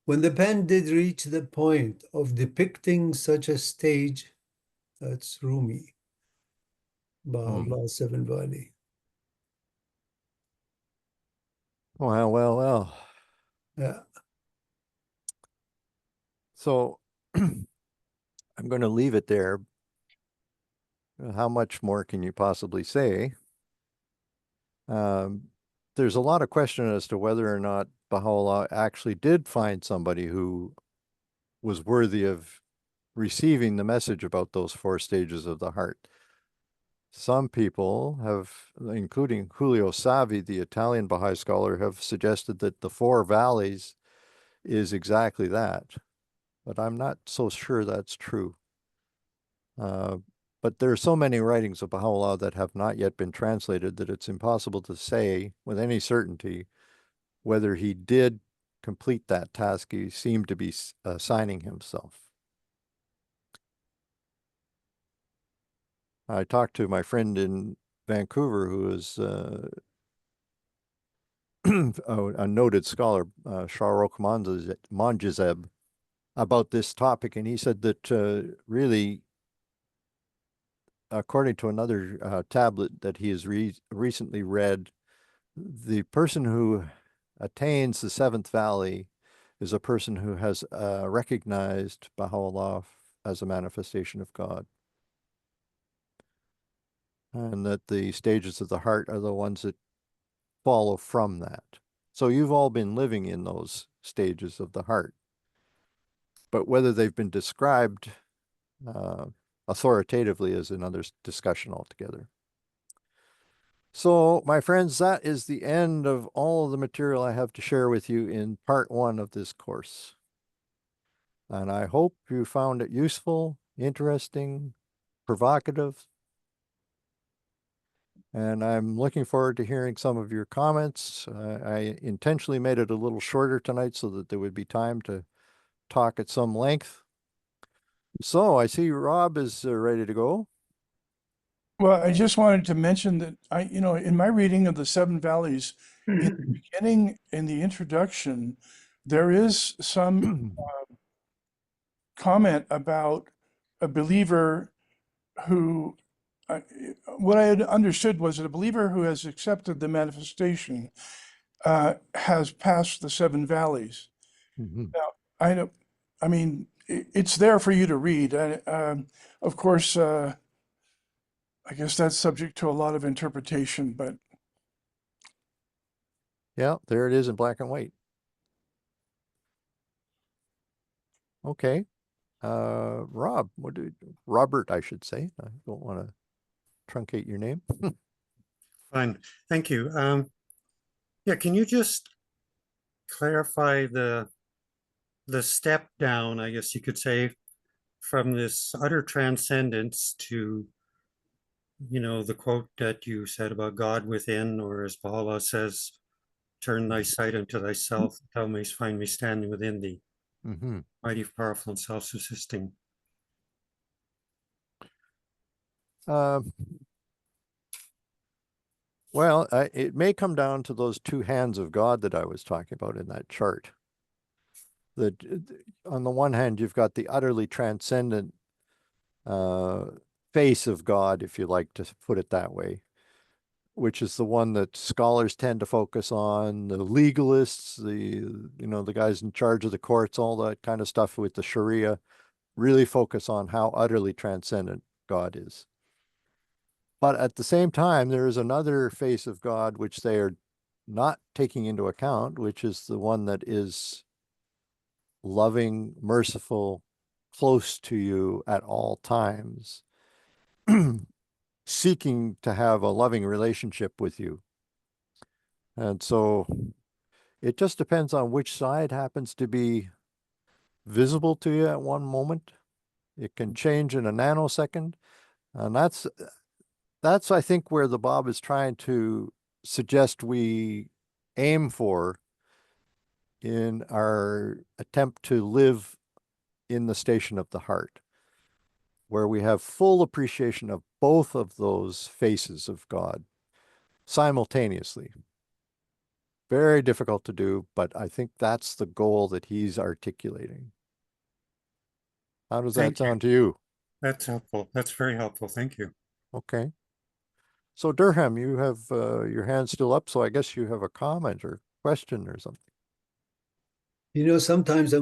S15: when the pen did reach the point of depicting such a stage. That's Rumi, Baha'u'llah, Seven Valley.
S1: Well.
S15: Yeah.
S1: So I'm going to leave it there. How much more can you possibly say? There's a lot of question as to whether or not Baha'u'llah actually did find somebody who was worthy of receiving the message about those four stages of the heart. Some people have, including Julio Savi, the Italian Baha'i scholar, have suggested that the four valleys is exactly that. But I'm not so sure that's true. But there are so many writings of Baha'u'llah that have not yet been translated that it's impossible to say with any certainty whether he did complete that task he seemed to be assigning himself. I talked to my friend in Vancouver who is a noted scholar, Shahrokh Manjazeb, about this topic, and he said that really, according to another tablet that he has recently read, the person who attains the seventh valley is a person who has recognized Baha'u'llah as a manifestation of God. And that the stages of the heart are the ones that follow from that. So you've all been living in those stages of the heart. But whether they've been described authoritatively is another discussion altogether. So, my friends, that is the end of all of the material I have to share with you in part 1 of this course. And I hope you found it useful, interesting, provocative. And I'm looking forward to hearing some of your comments. I intentionally made it a little shorter tonight so that there would be time to talk at some length. So I see Rob is ready to go.
S8: Well, I just wanted to mention that in my reading of the Seven Valleys, in the beginning, in the introduction, there is some comment about a believer who, what I had understood was that a believer who has accepted the manifestation has passed the Seven Valleys. Now, I mean, it's there for you to read. Of course, I guess that's subject to a lot of interpretation, but.
S1: Yeah, there it is in black and white. Okay. Robert, I should say. I don't want to truncate your name.
S2: Fine, thank you. Yeah, can you just clarify the step down, I guess you could say, from this utter transcendence to, the quote that you said about God within, or as Baha'u'llah says, turn thy sight unto thyself, thou mayst find me standing within thee. Mighty, powerful, and self-subsisting.
S1: Well, it may come down to those two hands of God that I was talking about in that chart. That on the one hand, you've got the utterly transcendent face of God, if you like to put it that way, which is the one that scholars tend to focus on, the legalists, the guys in charge of the courts, all that kind of stuff with the Sharia, really focus on how utterly transcendent God is. But at the same time, there is another face of God which they are not taking into account, which is the one that is loving, merciful, close to you at all times, seeking to have a loving relationship with you. And so it just depends on which side happens to be visible to you at one moment. It can change in a nanosecond. And that's I think, where the Bab is trying to suggest we aim for in our attempt to live in the station of the heart, where we have full appreciation of both of those faces of God simultaneously. Very difficult to do, but I think that's the goal that he's articulating. How does that sound to you?
S2: That's helpful. That's very helpful. Thank you.
S1: Okay. So Durham, you have your hand still up, so I guess you have a comment or question or something.
S15: Sometimes I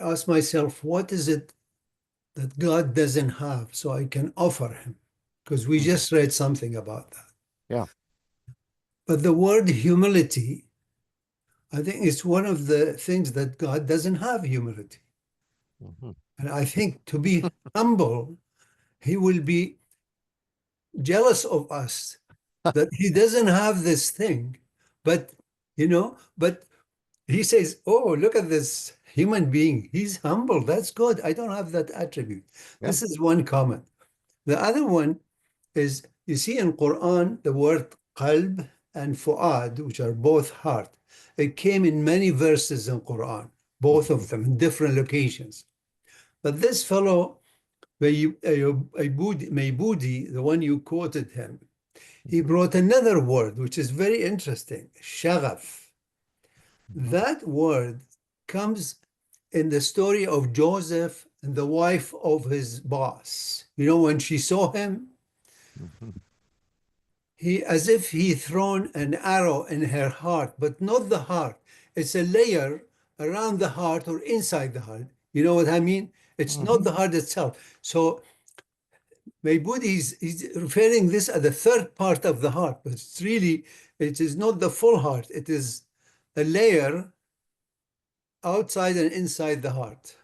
S15: ask myself, what is it that God doesn't have so I can offer him? Because we just read something about that.
S1: Yeah.
S15: But the word humility, I think it's one of the things that God doesn't have, humility. And I think to be humble, he will be jealous of us that he doesn't have this thing, but but he says, "Oh, look at this human being. He's humble. That's good. I don't have that attribute."
S1: Yeah.
S15: This is one comment. The other one is, you see in Quran the word qalb and fu'ad, which are both heart. It came in many verses in Quran, both of them in different locations. But this fellow, Maybudi, the one you quoted him, he brought another word, which is very interesting, shaghaf. That word comes in the story of Joseph and the wife of his boss. When she saw him, as if he thrown an arrow in her heart, but not the heart. It's a layer around the heart or inside the heart. You know what I mean? It's not the heart itself. So Maybudi he's referring this as the third part of the heart, but it is not the full heart. It is a layer outside and inside the heart.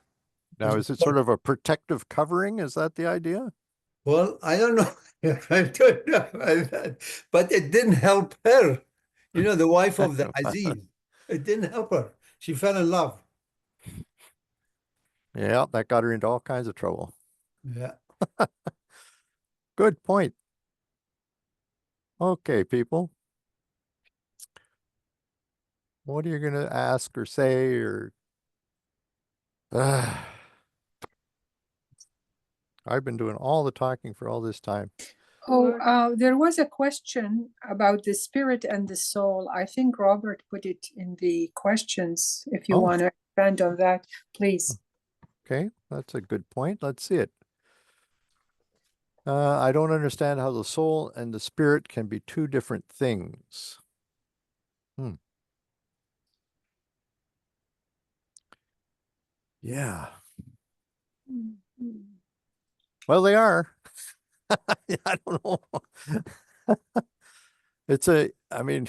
S1: Now, is it sort of a protective covering? Is that the idea?
S15: Well, I don't know. I don't know about that. But it didn't help her. The wife of the Aziz. It didn't help her. She fell in love.
S1: Yeah, that got her into all kinds of trouble.
S15: Yeah.
S1: Good point. Okay, people. What are you going to ask or say or... I've been doing all the talking for all this time.
S13: Oh, there was a question about the spirit and the soul. I think Robert put it in the questions. If you want to expand on that, please.
S1: Okay, that's a good point. Let's see it. I don't understand how the soul and the spirit can be two different things. Yeah. Well, they are. I don't know. I mean,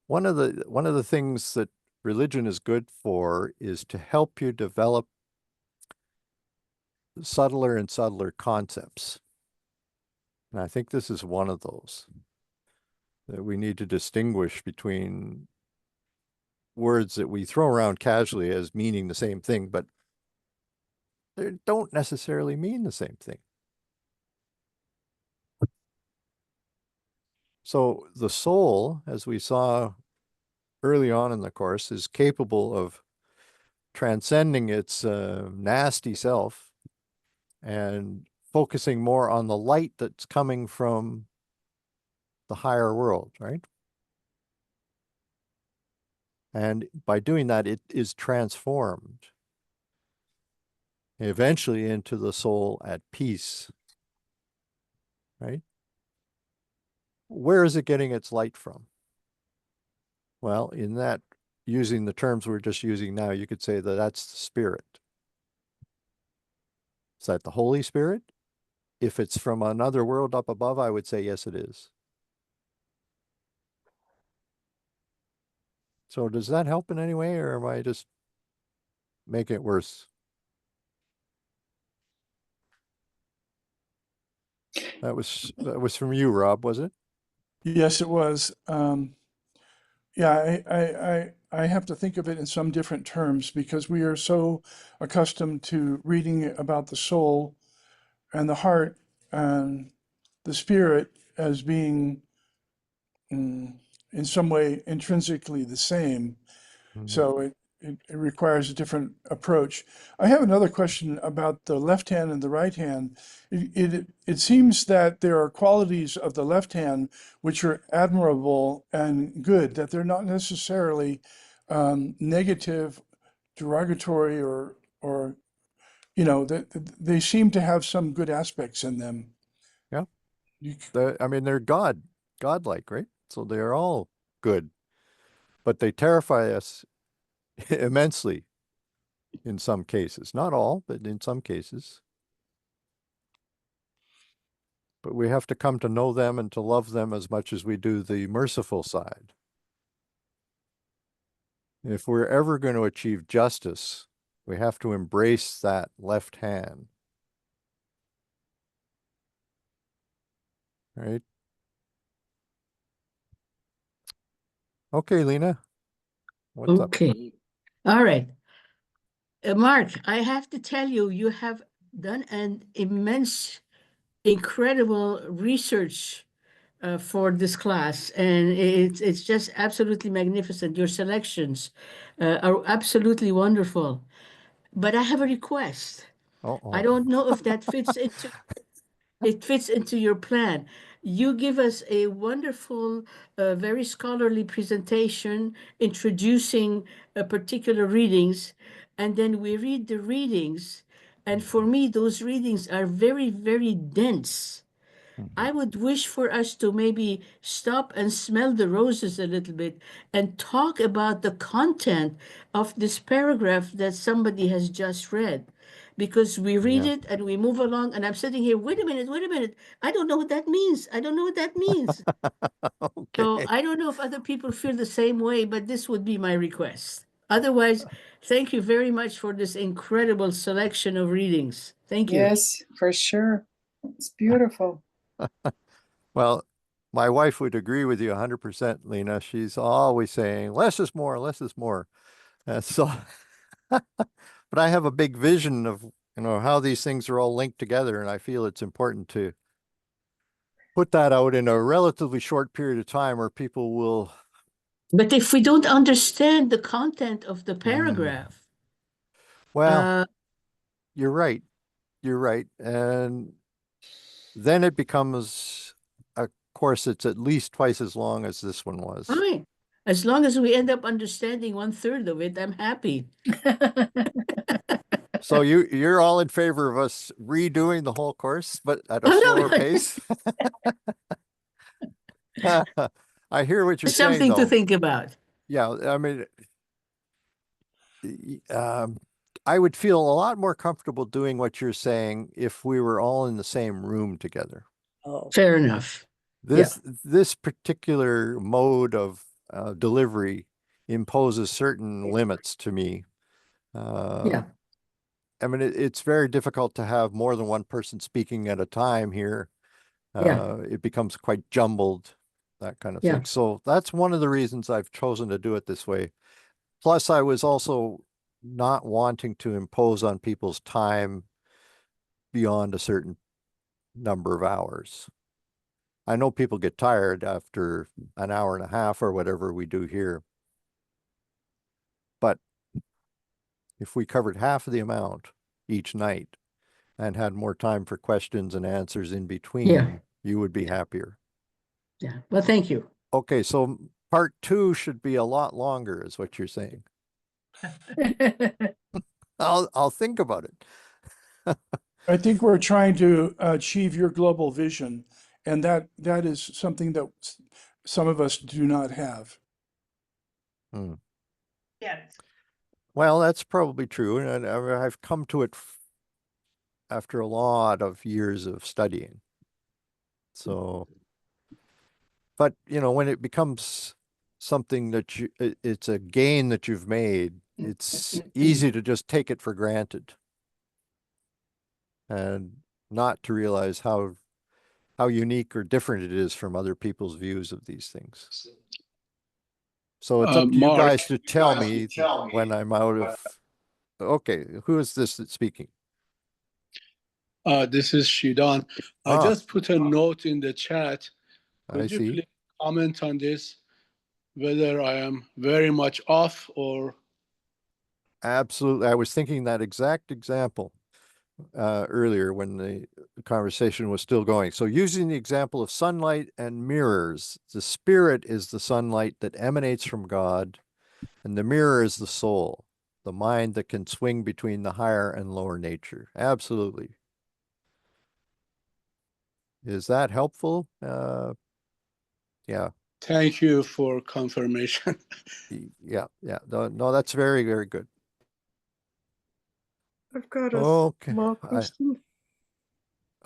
S1: one of the things that religion is good for is to help you develop subtler and subtler concepts. And I think this is one of those, that we need to distinguish between words that we throw around casually as meaning the same thing, but they don't necessarily mean the same thing. So the soul, as we saw early on in the course, is capable of transcending its nasty self and focusing more on the light that's coming from the higher world, right? And by doing that, it is transformed eventually into the soul at peace, right? Where is it getting its light from? Well, in that, using the terms we're just using now, you could say that that's the spirit. Is that the Holy Spirit? If it's from another world up above, I would say yes, it is. So does that help in any way, or am I just making it worse? That was from you, Rob, was it?
S8: Yes, it was. Yeah, I have to think of it in some different terms because we are so accustomed to reading about the soul and the heart and the spirit as being in some way intrinsically the same. So it requires a different approach. I have another question about the left hand and the right hand. It seems that there are qualities of the left hand which are admirable and good, that they're not necessarily negative, derogatory, or that they seem to have some good aspects in them.
S1: Yeah. I mean, they're godlike, right? So they're all good, but they terrify us immensely in some cases. Not all, but in some cases. But we have to come to know them and to love them as much as we do the merciful side. If we're ever going to achieve justice, we have to embrace that left hand. right? Okay, Lena, what's up?
S16: Okay. All right. Mark, I have to tell you, you have done an immense, incredible research for this class, and it's just absolutely magnificent. Your selections are absolutely wonderful. But I have a request. I
S1: Uh-oh.
S16: don't know if that fits into your plan. You give us a wonderful, very scholarly presentation introducing particular readings, and then we read the readings. And for me, those readings are very, very dense. I would wish for us to maybe stop and smell the roses a little bit and talk about the content of this paragraph that somebody has just read. Because we read
S1: Yeah.
S16: it and we move along, and I'm sitting here, wait a minute. I don't know what that means. I don't know what that means. So
S1: Okay.
S16: I don't know if other people feel the same way, but this would be my request. Otherwise, thank you very much for this incredible selection of readings. Thank you.
S13: Yes, for sure. It's beautiful.
S1: Well, my wife would agree with you 100%, Lena. She's always saying, less is more, less is more. So, but I have a big vision of, how these things are all linked together, and I feel it's important to put that out in a relatively short period of time where people will.
S16: But if we don't understand the content of the paragraph,
S1: Well, you're right. You're right. And then it becomes a course that's at least twice as long as this one was.
S16: fine. As long as we end up understanding 1/3 of it, I'm happy.
S1: So you're all in favor of us redoing the whole course, but at a
S16: Oh, no.
S1: slower pace? I hear what you're saying,
S16: Something to
S1: though.
S16: think about.
S1: Yeah, I mean, I would feel a lot more comfortable doing what you're saying if we were all in the same room together.
S16: Oh, fair enough.
S1: This particular mode of delivery imposes certain limits to me.
S16: Yeah.
S1: I mean, it's very difficult to have more than one person speaking at a time here.
S16: Yeah.
S1: It becomes quite jumbled, that kind of
S16: Yeah.
S1: thing. So that's one of the reasons I've chosen to do it this way. Plus, I was also not wanting to impose on people's time beyond a certain number of hours. I know people get tired after an hour and a half or whatever we do here. But if we covered half of the amount each night and had more time for questions and answers in between, you would be happier.
S16: Yeah. Well, thank you.
S1: Okay, so part 2 should be a lot longer, is what you're saying. I'll think about it.
S8: I think we're trying to achieve your global vision, and that is something that some of us do not have.
S10: Yes.
S1: Well, that's probably true, and I've come to it after a lot of years of studying. So, but when it becomes something that it's a gain that you've made, it's easy to just take it for granted and not to realize how unique or different it is from other people's views of these things. So it's up to you guys to tell me when I'm out of. Okay, who is this that's speaking?
S17: This is Shidan. I just put a note in the chat. Could you please comment on this, whether I am very much off or?
S1: Absolutely. I was thinking that exact example earlier when the conversation was still going. So using the example of sunlight and mirrors, the spirit is the sunlight that emanates from God, and the mirror is the soul, the mind that can swing between the higher and lower nature. Absolutely. Is that helpful? Yeah.
S17: Thank you for confirmation.
S1: Yeah. No, that's very, very good.
S18: I've got a small question.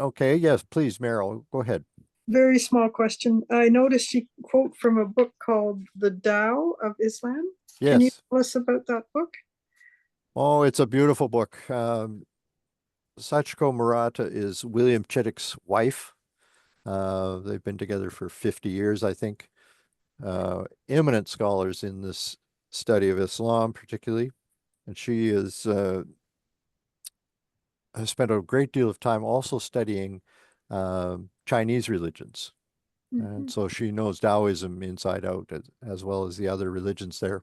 S1: Okay, yes, please, Meryl, go ahead.
S18: Very small question. I noticed you quote from a book called The Tao of Islam.
S1: Yes.
S18: Can you tell us about that book?
S1: Oh, it's a beautiful book. Sachiko Murata is William Chittick's wife. They've been together for 50 years, I think. Eminent scholars in this study of Islam, particularly. And she has spent a great deal of time also studying Chinese religions. And so she knows Taoism inside out as well as the other religions there.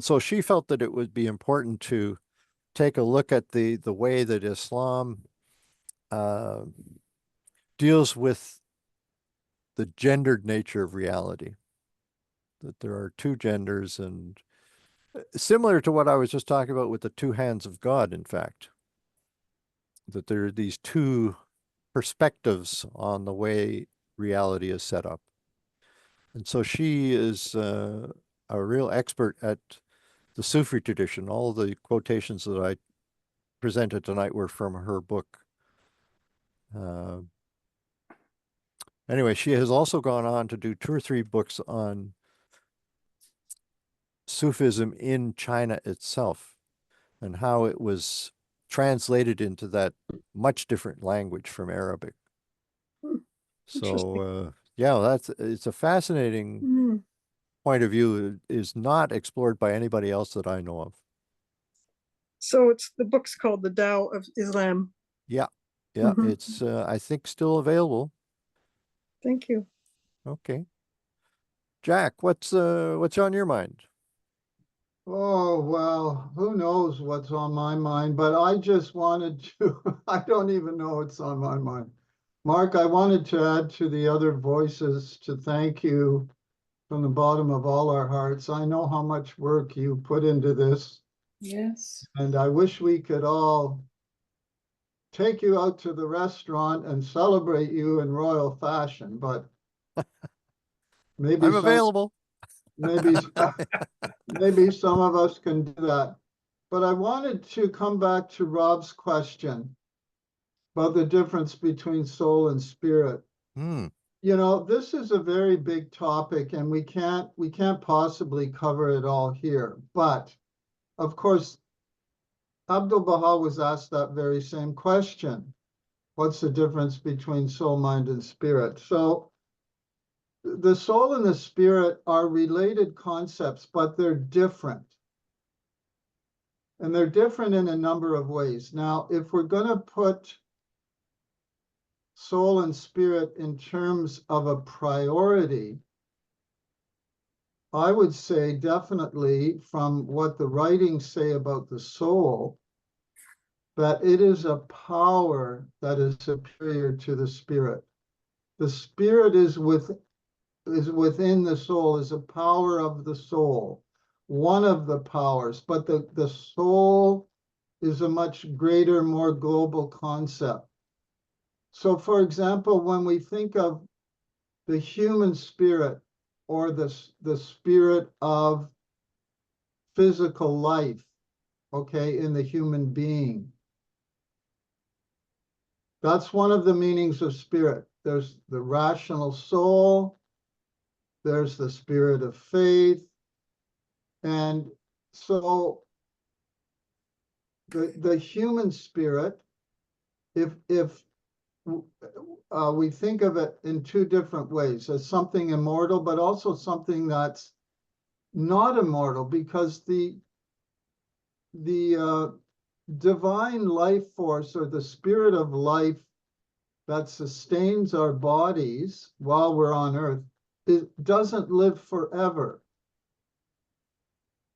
S1: So she felt that it would be important to take a look at the way that Islam deals with the gendered nature of reality. That there are two genders, and similar to what I was just talking about with the two hands of God, in fact, that there are these two perspectives on the way reality is set up. And so she is a real expert at the Sufi tradition. All the quotations that I presented tonight were from her book. Anyway, she has also gone on to do 2 or 3 books on Sufism in China itself and how it was translated into that much different language from Arabic. So, yeah, it's a fascinating point of view. It is not explored by anybody else that I know of.
S18: So the book's called The Tao of Islam.
S1: Yeah, it's I think still available.
S18: Thank you.
S1: Okay. Jack, what's on your mind?
S19: Oh, well, who knows what's on my mind, but I just wanted to, I don't even know what's on my mind. Mark, I wanted to add to the other voices to thank you from the bottom of all our hearts. I know how much work you put into this.
S13: Yes.
S19: And I wish we could all take you out to the restaurant and celebrate you in royal fashion, but maybe
S1: I'm available.
S19: Maybe some of us can do that. But I wanted to come back to Rob's question about the difference between soul and spirit. You know, this is a very big topic, and we can't possibly cover it all here. But of course, Abdu'l-Baha was asked that very same question. What's the difference between soul, mind, and spirit? So the soul and the spirit are related concepts, but they're different. And they're different in a number of ways. Now, if we're going to put soul and spirit in terms of a priority, I would say definitely from what the writings say about the soul, that it is a power that is superior to the spirit. The spirit is within the soul, is a power of the soul, one of the powers, but the soul is a much greater, more global concept. So, for example, when we think of the human spirit or the spirit of physical life, okay, in the human being, that's one of the meanings of spirit. There's the rational soul, there's the spirit of faith, and so the human spirit, if we think of it in 2 different ways, as something immortal, but also something that's not immortal, because the divine life force, or the spirit of life that sustains our bodies while we're on earth, it doesn't live forever.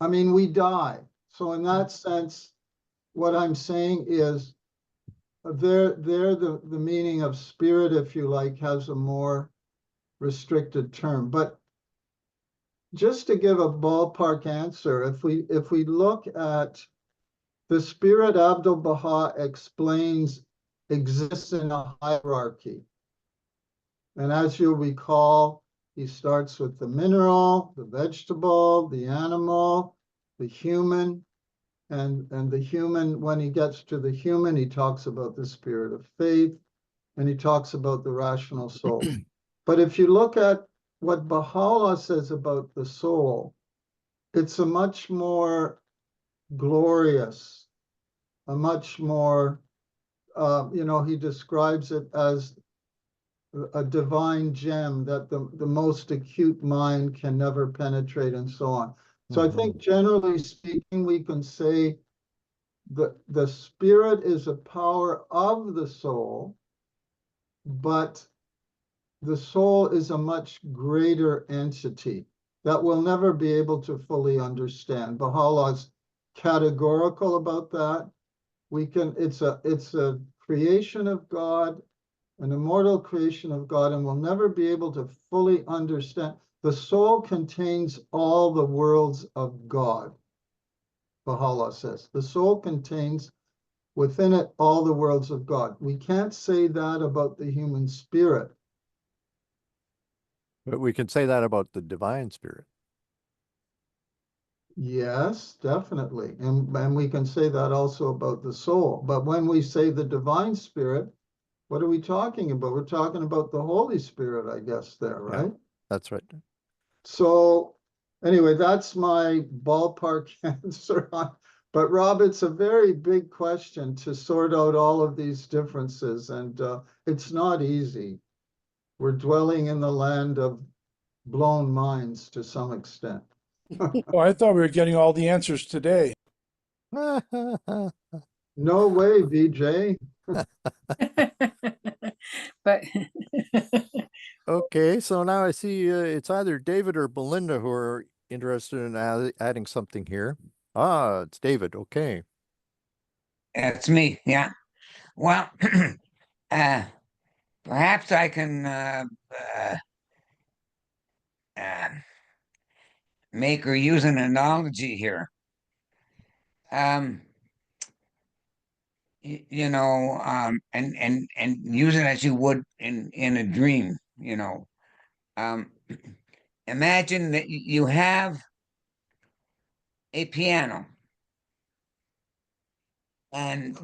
S19: I mean, we die. So in that sense, what I'm saying is the meaning of spirit, if you like, has a more restricted term. But just to give a ballpark answer, if we look at the spirit, Abdu'l-Baha explains exists in a hierarchy. And as you'll recall, he starts with the mineral, the vegetable, the animal, the human, and the human, when he gets to the human, he talks about the spirit of faith, and he talks about the rational soul. But if you look at what Baha'u'llah says about the soul, it's a much more glorious, a much more, he describes it as a divine gem that the most acute mind can never penetrate, and so on. So I think generally speaking, we can say that the spirit is a power of the soul, but the soul is a much greater entity that we'll never be able to fully understand. Baha'u'llah is categorical about that. It's a creation of God, an immortal creation of God, and we'll never be able to fully understand. The soul contains all the worlds of God, Baha'u'llah says. The soul contains within it all the worlds of God. We can't say that about the human spirit.
S1: But we can say that about the divine spirit.
S19: Yes, definitely. And we can say that also about the soul. But when we say the divine spirit, what are we talking about? We're talking about the Holy Spirit, I guess, there, right?
S1: Yeah, that's right.
S19: So anyway, that's my ballpark answer on. But Rob, it's a very big question to sort out all of these differences, and it's not easy. We're dwelling in the land of blown minds to some extent.
S8: Oh, I thought we were getting all the answers today.
S19: No way, VJ.
S13: But
S1: Okay, so now I see it's either David or Belinda who are interested in adding something here. Ah, it's David. Okay.
S20: It's me, yeah. Well, perhaps I can make or use an analogy here. And use it as you would in a dream. Imagine that you have a piano, and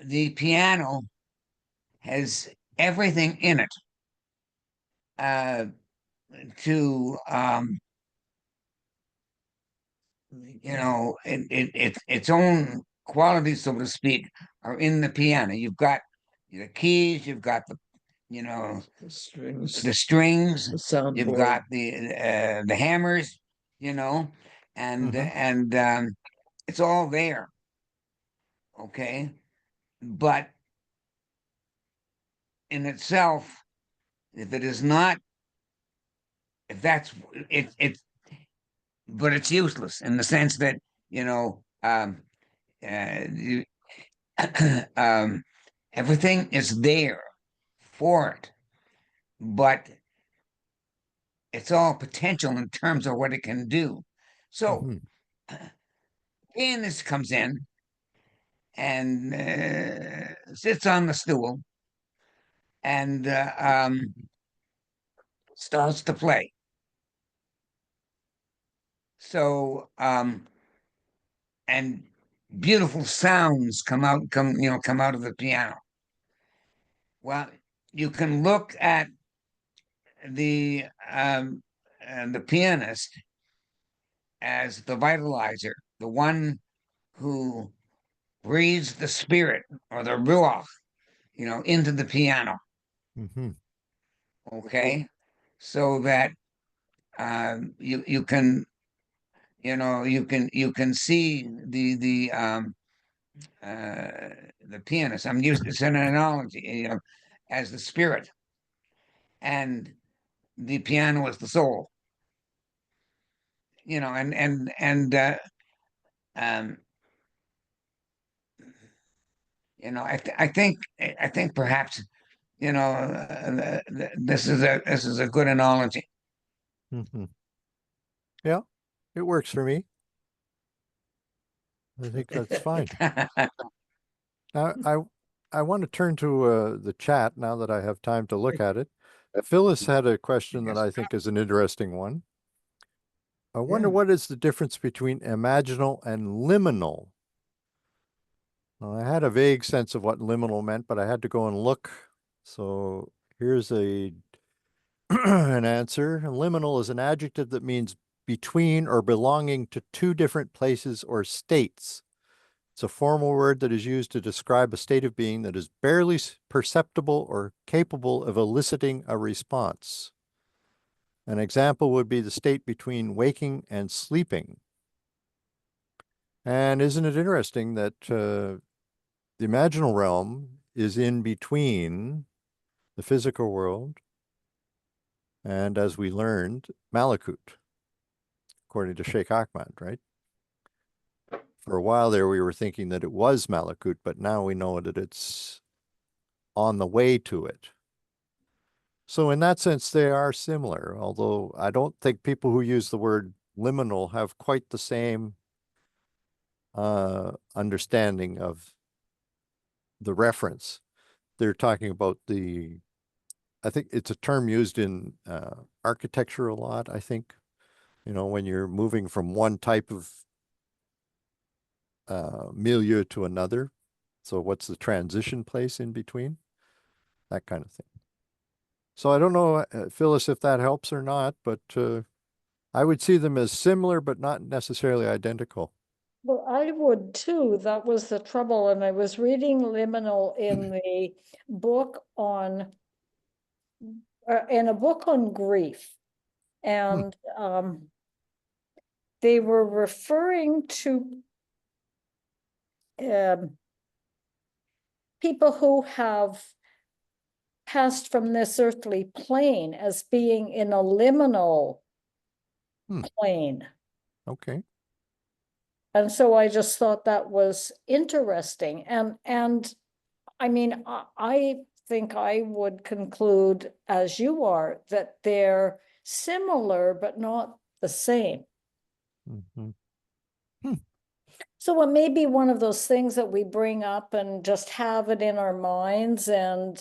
S20: the piano has everything in it to its own qualities, so to speak, are in the piano. You've got the keys, you've got the strings, the you've got the hammers, and it's all there. Okay, but in itself, if it is not, if that's it, but it's useless in the sense that everything is there for it, but it's all potential in terms of what it can do. So pianist comes in and sits on the stool and starts to play. So and beautiful sounds come out of the piano. Well, you can look at the pianist as the vitalizer, the one who breathes the spirit or the ruach, into the piano. Okay, so that you can see the pianist. I'm using it's an analogy, as the spirit, and the piano is the soul. I think perhaps this is a good analogy.
S1: Yeah, it works for me. I think that's fine. Now, I want to turn to the chat now that I have time to look at it. Phyllis had a question that I think is an interesting one. I wonder what is the difference between imaginal and liminal? Well, I had a vague sense of what liminal meant, but I had to go and look. So here's an answer. Liminal is an adjective that means between or belonging to two different places or states. It's a formal word that is used to describe a state of being that is barely perceptible or capable of eliciting a response. An example would be the state between waking and sleeping. And isn't it interesting that the imaginal realm is in between the physical world and, as we learned, Malakut, according to Sheikh Ahmad, right? For a while there, we were thinking that it was Malakut, but now we know that it's on the way to it. So in that sense, they are similar, although I don't think people who use the word liminal have quite the same understanding of the reference. They're talking about I think it's a term used in architecture a lot, I think. You know, when you're moving from one type of milieu to another. So what's the transition place in between? That kind of thing. So I don't know, Phyllis, if that helps or not, but I would see them as similar, but not necessarily identical.
S21: Well, I would too. That was the trouble. And I was reading liminal in the book on, in a book on grief. And they were referring to people who have passed from this earthly plane as being in a liminal plane.
S1: Okay.
S21: And so I just thought that was interesting. And I mean, I think I would conclude, as you are, that they're similar, but not the same.
S1: Mm-hmm.
S21: So it may be one of those things that we bring up and just have it in our minds. And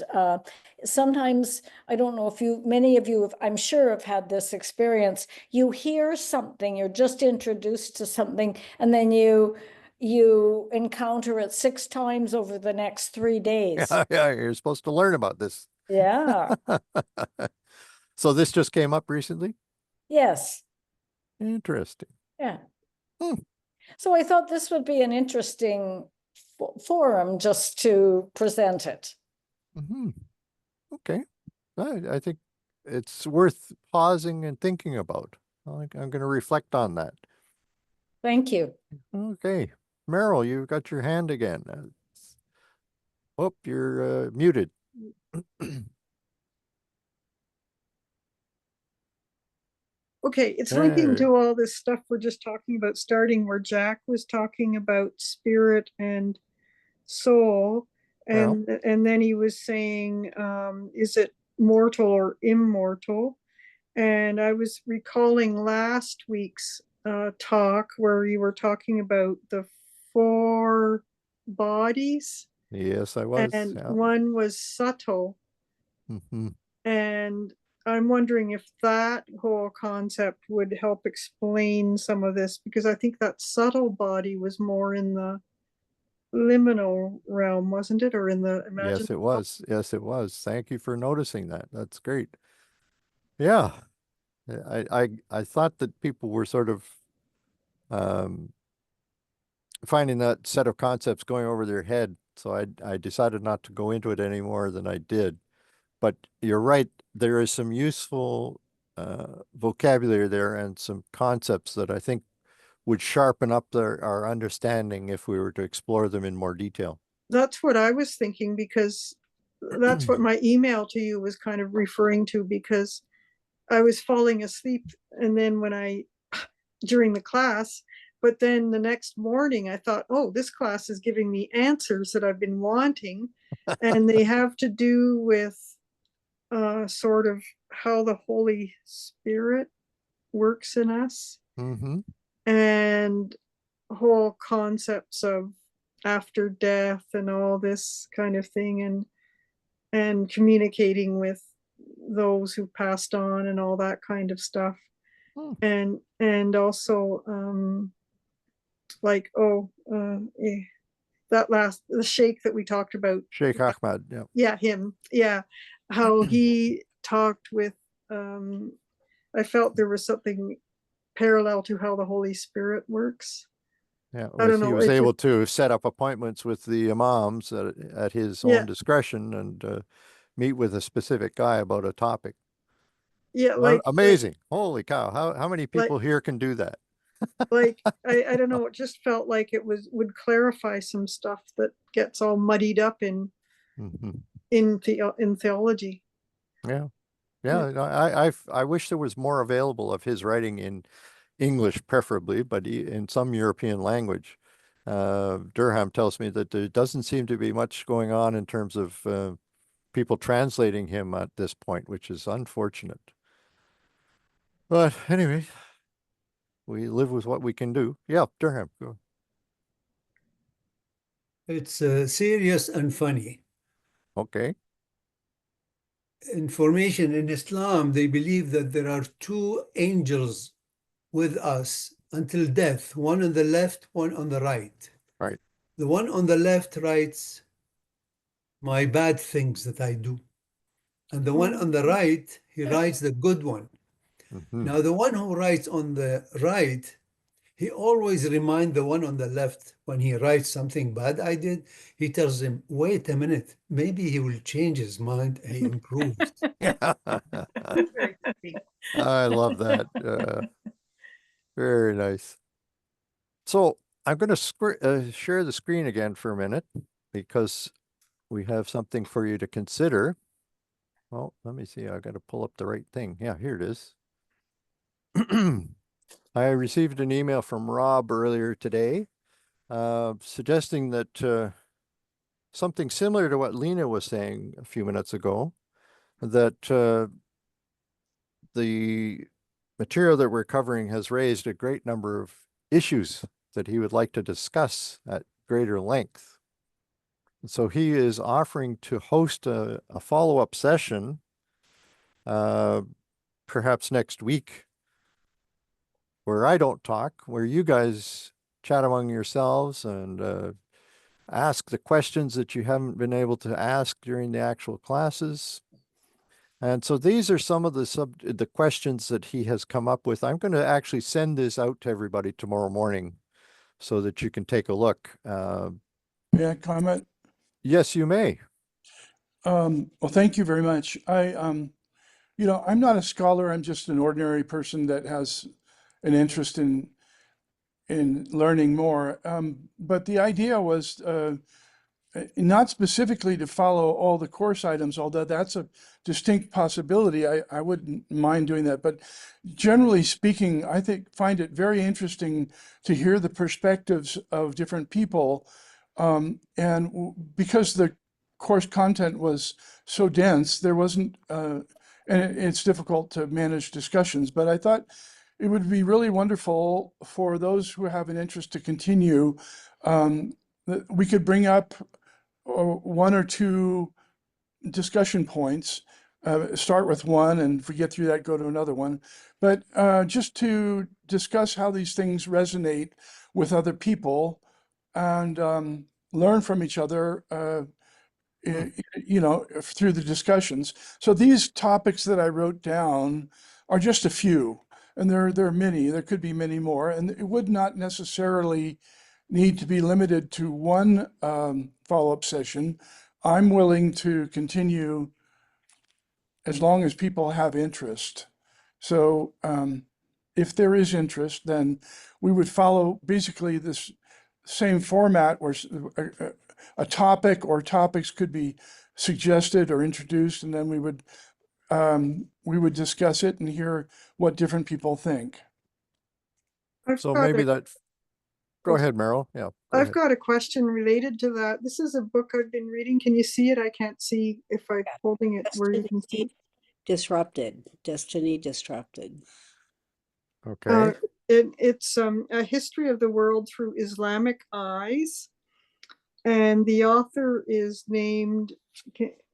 S21: sometimes, I don't know if many of you, I'm sure, have had this experience. You hear something, you're just introduced to something, and then you encounter it 6 times over the next 3 days.
S1: Yeah, you're supposed to learn about this.
S21: Yeah.
S1: So this just came up recently?
S21: Yes.
S1: Interesting.
S21: Yeah. So I thought this would be an interesting forum just to present it.
S1: Okay. I think it's worth pausing and thinking about. I'm going to reflect on that.
S21: Thank you.
S1: Okay. Meryl, you've got your hand again. Oh, you're muted.
S18: Okay, it's linking to all this stuff we're just talking about, starting where Jack was talking about spirit and soul, and then he was saying, is it mortal or immortal? And I was recalling last week's talk where you were talking about the 4 bodies.
S1: Yes, I was.
S18: And one was subtle. And I'm wondering if that whole concept would help explain some of this, because I think that subtle body was more in the liminal realm, wasn't it? Or in the imagination?
S1: Yes, it was. Yes, it was. Thank you for noticing that. That's great. Yeah. I thought that people were sort of finding that set of concepts going over their head. So I decided not to go into it any more than I did. But you're right, there is some useful vocabulary there and some concepts that I think would sharpen up our understanding if we were to explore them in more detail.
S18: That's what I was thinking, because that's what my email to you was kind of referring to, because I was falling asleep and then during the class, but then the next morning I thought, oh, this class is giving me answers that I've been wanting, and they have to do with sort of how the Holy Spirit works in us, and whole concepts of after death and all this kind of thing, and communicating with those who passed on and all that kind of stuff. And also like the Sheikh that we talked about,
S1: Sheikh Ahmad,
S18: him, how he talked with I felt there was something parallel to how the Holy Spirit works.
S1: Yeah,
S18: I don't
S1: he
S18: know.
S1: was
S18: It
S1: able
S18: just,
S1: to set up appointments with the imams at his
S18: yeah,
S1: own discretion and meet with a specific guy about a topic.
S18: yeah,
S1: Amazing. Holy cow. How many
S18: like,
S1: people here can do that?
S18: I don't know. It just felt like it would clarify some stuff that gets all muddied up in
S1: Mhm.
S18: in theology.
S1: Yeah.
S18: Yeah.
S1: Yeah. No, I wish there was more available of his writing in English, preferably, but in some European language. Durham tells me that there doesn't seem to be much going on in terms of people translating him at this point, which is unfortunate. But anyway, we live with what we can do. Yeah, Durham, go.
S15: It's serious and funny.
S1: Okay.
S15: Information in Islam, they believe that there are two angels with us until death, one on the left, one on the right.
S1: Right.
S15: The one on the left writes my bad things that I do. And the one on the right, he writes the good one. Now, the one who writes on the right, he always reminds the one on the left when he writes something bad I did, he tells him, wait a minute, maybe he will change his mind. He improves.
S1: I love that. Very nice. So I'm going to share the screen again for a minute because we have something for you to consider. Well, let me see. I got to pull up the right thing. Yeah, here it is. I received an email from Rob earlier today suggesting that something similar to what Lena was saying a few minutes ago, that the material that we're covering has raised a great number of issues that he would like to discuss at greater length. And so he is offering to host a follow-up session, perhaps next week, where I don't talk, where you guys chat among yourselves and ask the questions that you haven't been able to ask during the actual classes. And so these are some of the questions that he has come up with. I'm going to actually send this out to everybody tomorrow morning so that you can take a look.
S8: May I comment?
S1: Yes, you may.
S8: Well, thank you very much. I'm not a scholar. I'm just an ordinary person that has an interest in learning more. But the idea was not specifically to follow all the course items, although that's a distinct possibility. I wouldn't mind doing that. But generally speaking, I find it very interesting to hear the perspectives of different people. And because the course content was so dense, there wasn't, and it's difficult to manage discussions. But I thought it would be really wonderful for those who have an interest to continue. That we could bring up one or two discussion points, start with one, and if we get through that, go to another one. But just to discuss how these things resonate with other people and learn from each other, through the discussions. So these topics that I wrote down are just a few, and there are many. There could be many more, and it would not necessarily need to be limited to one follow-up session. I'm willing to continue as long as people have interest. So if there is interest, then we would follow basically this same format where a topic or topics could be suggested or introduced, and then we would discuss it and hear what different people think.
S1: So maybe that. Go ahead, Meryl. Yeah.
S18: I've got a question related to that. This is a book I've been reading. Can you see it? I can't see if I'm holding it where you can see.
S4: Destiny Disrupted.
S1: Okay.
S18: It's a history of the world through Islamic eyes. And the author is named,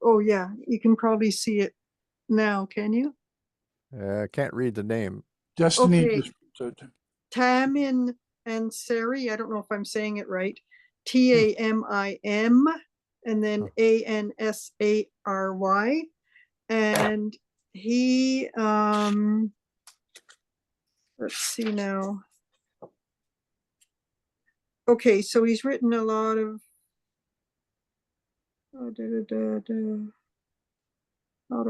S18: oh yeah, you can probably see it now, can you?
S1: I can't read the name.
S8: Destiny
S18: Okay.
S8: Disrupted.
S18: Tamin Ansari, I don't know if I'm saying it right. Tamim and then Ansary. And he, let's see now. okay, so he's written a lot of how do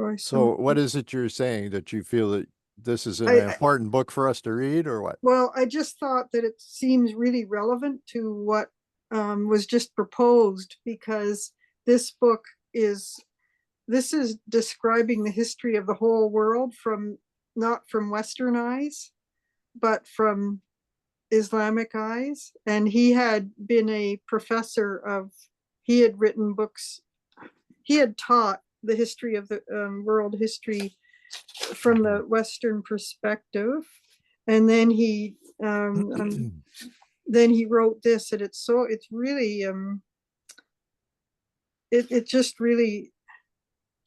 S18: I
S1: So what is it you're saying, that you feel that this is an
S18: I-
S1: important book for us to read, or what?
S18: Well, I just thought that it seems really relevant to what was just proposed, because this book is describing the history of the whole world from not from Western eyes, but from Islamic eyes. And he had been a professor of, he had written books, he had taught the history of the world history from the Western perspective. And then he wrote this, and it's really it just really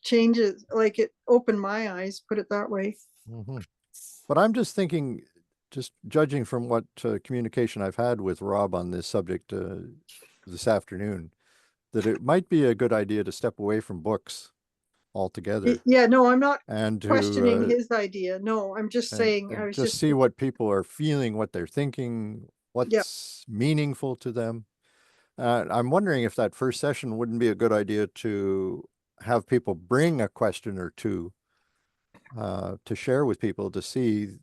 S18: changes, like it opened my eyes, put it that way.
S1: But I'm just thinking, just judging from what communication I've had with Rob on this subject this afternoon, that it might be a good idea to step away from books altogether.
S18: Yeah, no, I'm not
S1: and to
S18: questioning his idea. No, I'm just saying, I was
S1: just see what people are feeling, what they're thinking, what's meaningful to them. I'm wondering if that first session wouldn't be a good idea to have people bring a question or two to share with people, to see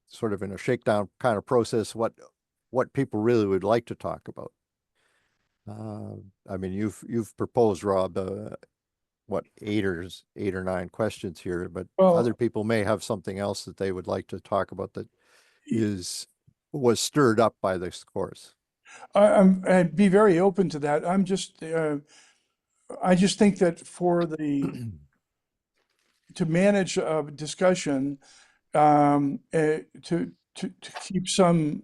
S1: sort of in a shakedown kind of process what people really would like to talk about. I mean, you've proposed, Rob, what, 8 or 9 questions here, but other people may have something else that they would like to talk about that was stirred up by this course.
S8: I'd be very open to that. I just think that to manage a discussion, to keep some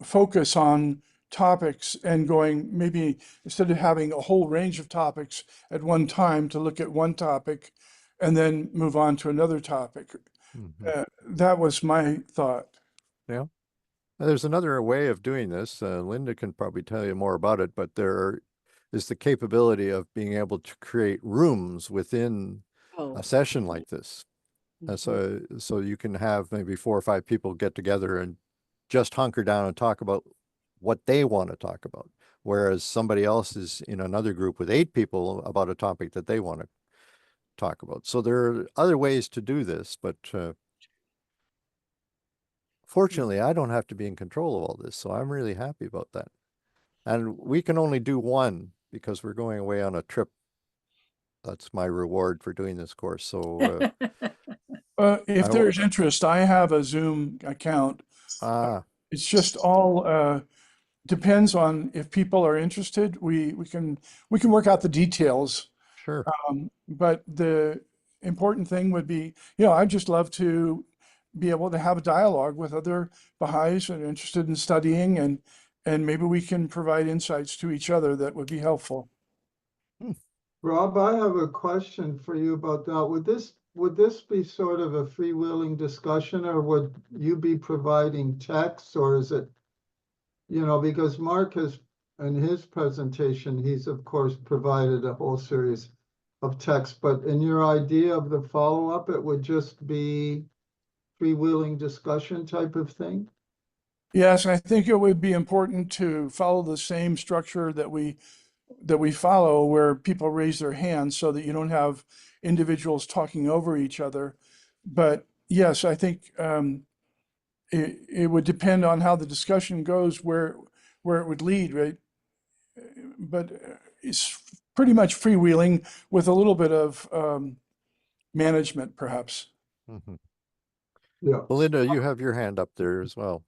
S8: focus on topics and going, maybe instead of having a whole range of topics at one time, to look at one topic and then move on to another topic. That was my thought.
S1: Yeah. There's another way of doing this. Linda can probably tell you more about it, but there is the capability of being able to create rooms within a session like this. So you can have maybe 4 or 5 people get together and just hunker down and talk about what they want to talk about, whereas somebody else is in another group with 8 people about a topic that they want to talk about. So there are other ways to do this, but fortunately, I don't have to be in control of all this, so I'm really happy about that. And we can only do one because we're going away on a trip. That's my reward for doing this course. So
S8: if there's interest, I have a Zoom account. It's just all depends on if people are interested. We can work out the details.
S1: Sure.
S8: But the important thing would be, I'd just love to be able to have a dialogue with other Baha'is that are interested in studying, and maybe we can provide insights to each other that would be helpful.
S19: Rob, I have a question for you about that. Would this be sort of a freewheeling discussion, or would you be providing text, or is it, because Mark has, in his presentation, he's of course provided a whole series of texts, but in your idea of the follow-up, it would just be freewheeling discussion type of thing?
S8: Yes, I think it would be important to follow the same structure that we follow, where people raise their hands, so that you don't have individuals talking over each other. But yes, I think it would depend on how the discussion goes, where it would lead, right? But it's pretty much freewheeling with a little bit of management, perhaps.
S19: Yeah.
S1: Belinda, you have your hand up there as well.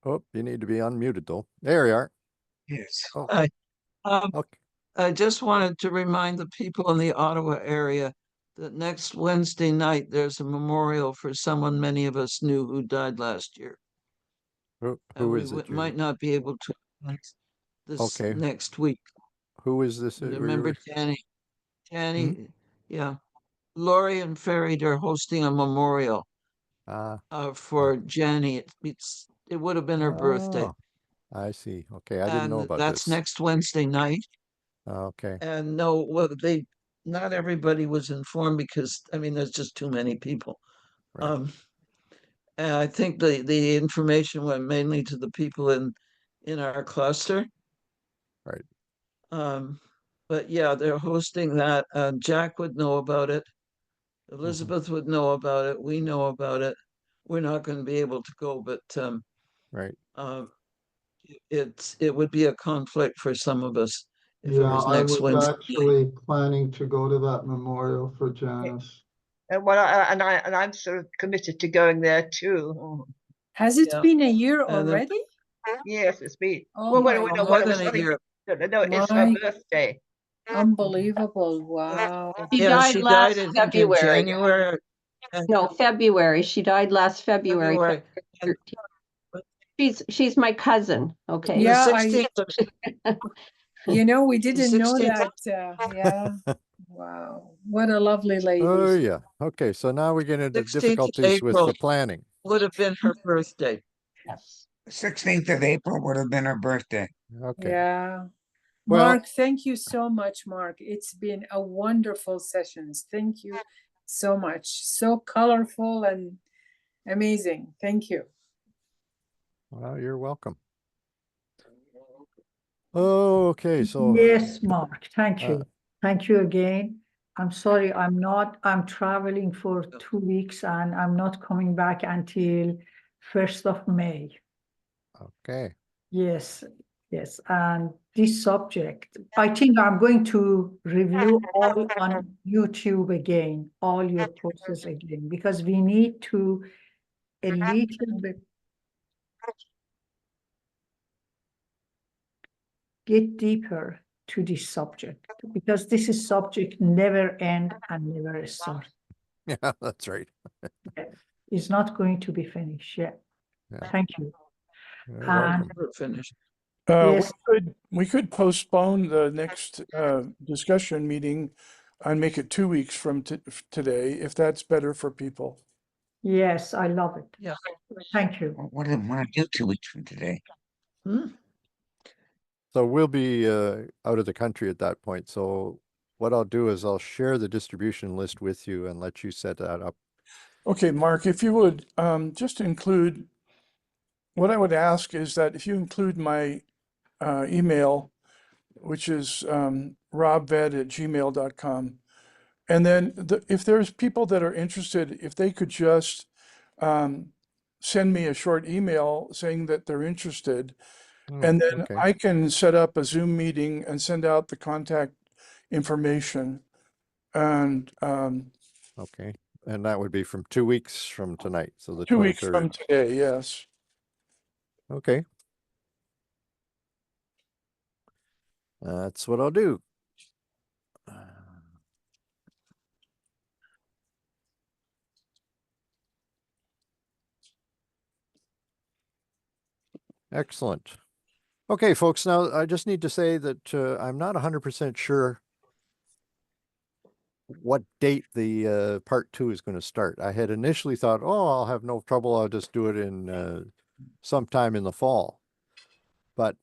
S1: Oh, you need to be unmuted though. There you are.
S4: Yes.
S1: Oh.
S4: I just wanted to remind the people in the Ottawa area that next Wednesday night there's a memorial for someone many of us knew who died last year.
S1: Who is it?
S4: Might not be able to attend this next week.
S1: Who is this?
S4: Remember Tanny, yeah. Laurie and Ferry, they're hosting a memorial for Jenny. It would have been her birthday.
S1: I see. Okay, I didn't know about
S4: that's
S1: this.
S4: next Wednesday night.
S1: Okay.
S4: And not everybody was informed, because there's just too many people.
S1: Right.
S4: And I think the information went mainly to the people in our cluster.
S1: Right.
S4: But yeah, they're hosting that. Jack would know about it. Elizabeth would know about it. We know about it. We're not going to be able to go, but
S1: right.
S4: It would be a conflict for some of us if it
S19: Yeah,
S4: was
S19: I
S4: next
S19: was
S4: Wednesday.
S19: actually planning to go to that memorial for Janice.
S7: Well, I'm sort of committed to going there too.
S13: Has it been a year
S4: And then-
S13: already?
S7: Yes, it's been.
S13: Oh my
S7: no,
S4: more
S7: it was
S4: than a year.
S7: No, it's her
S13: My-
S7: birthday.
S13: Unbelievable. Wow.
S14: She
S4: Yeah,
S14: died
S4: she
S14: last
S4: died, I think, in
S14: February.
S4: January.
S14: No, February. She died last February.
S4: February.
S14: 13th. She's my cousin. Okay.
S4: The
S13: Yeah,
S4: 16th
S13: you know, we didn't know
S4: 16th.
S13: that. Yeah. Wow. What a lovely lady.
S1: Oh, yeah. Okay, so now we get into
S4: 16th of
S1: difficulties with
S4: April
S1: the planning.
S4: would have been her birthday.
S20: Yes. 16th of April would have been her birthday.
S1: Okay.
S13: Yeah.
S1: Well-
S13: Mark, thank you so much, Mark. It's been a wonderful sessions. Thank you so much. So colorful and amazing. Thank you.
S1: Well, you're welcome. Okay, so
S5: Yes, Mark, thank
S1: Uh,
S5: you. Thank you again. I'm sorry, I'm traveling for 2 weeks and I'm not coming back until 1st of May.
S1: okay.
S5: Yes, yes. And this subject, I think I'm going to review all on YouTube again, all your courses again, because we need to a little bit get deeper to this subject, because this is subject never end and never start.
S1: Yeah, that's right.
S5: It's not going to be finished yet.
S1: Yeah.
S5: Thank you.
S1: You're
S5: And
S1: welcome.
S4: We're finished.
S5: yes,
S8: We could postpone the next discussion meeting and make it 2 weeks from today, if that's better for people.
S5: yes, I love it.
S4: Yeah.
S5: Thank you.
S20: What do I want to do 2 weeks from today?
S1: So we'll be out of the country at that point. So what I'll do is I'll share the distribution list with you and let you set that up.
S8: Okay, Mark, if you would just include, what I would ask is that if you include my email, which is robved@gmail.com. And then if there's people that are interested, if they could just send me a short email saying that they're interested, and then
S1: okay.
S8: I can set up a Zoom meeting and send out the contact information. And
S1: Okay. And that would be from 2 weeks from tonight. So the
S8: 2 weeks
S1: 23rd.
S8: from today, yes.
S1: Okay. That's what I'll do. Excellent. Okay, folks, now I just need to say that I'm not 100% sure what date the part 2 is going to start. I had initially thought, oh, I'll have no trouble. I'll just do it in sometime in the fall. But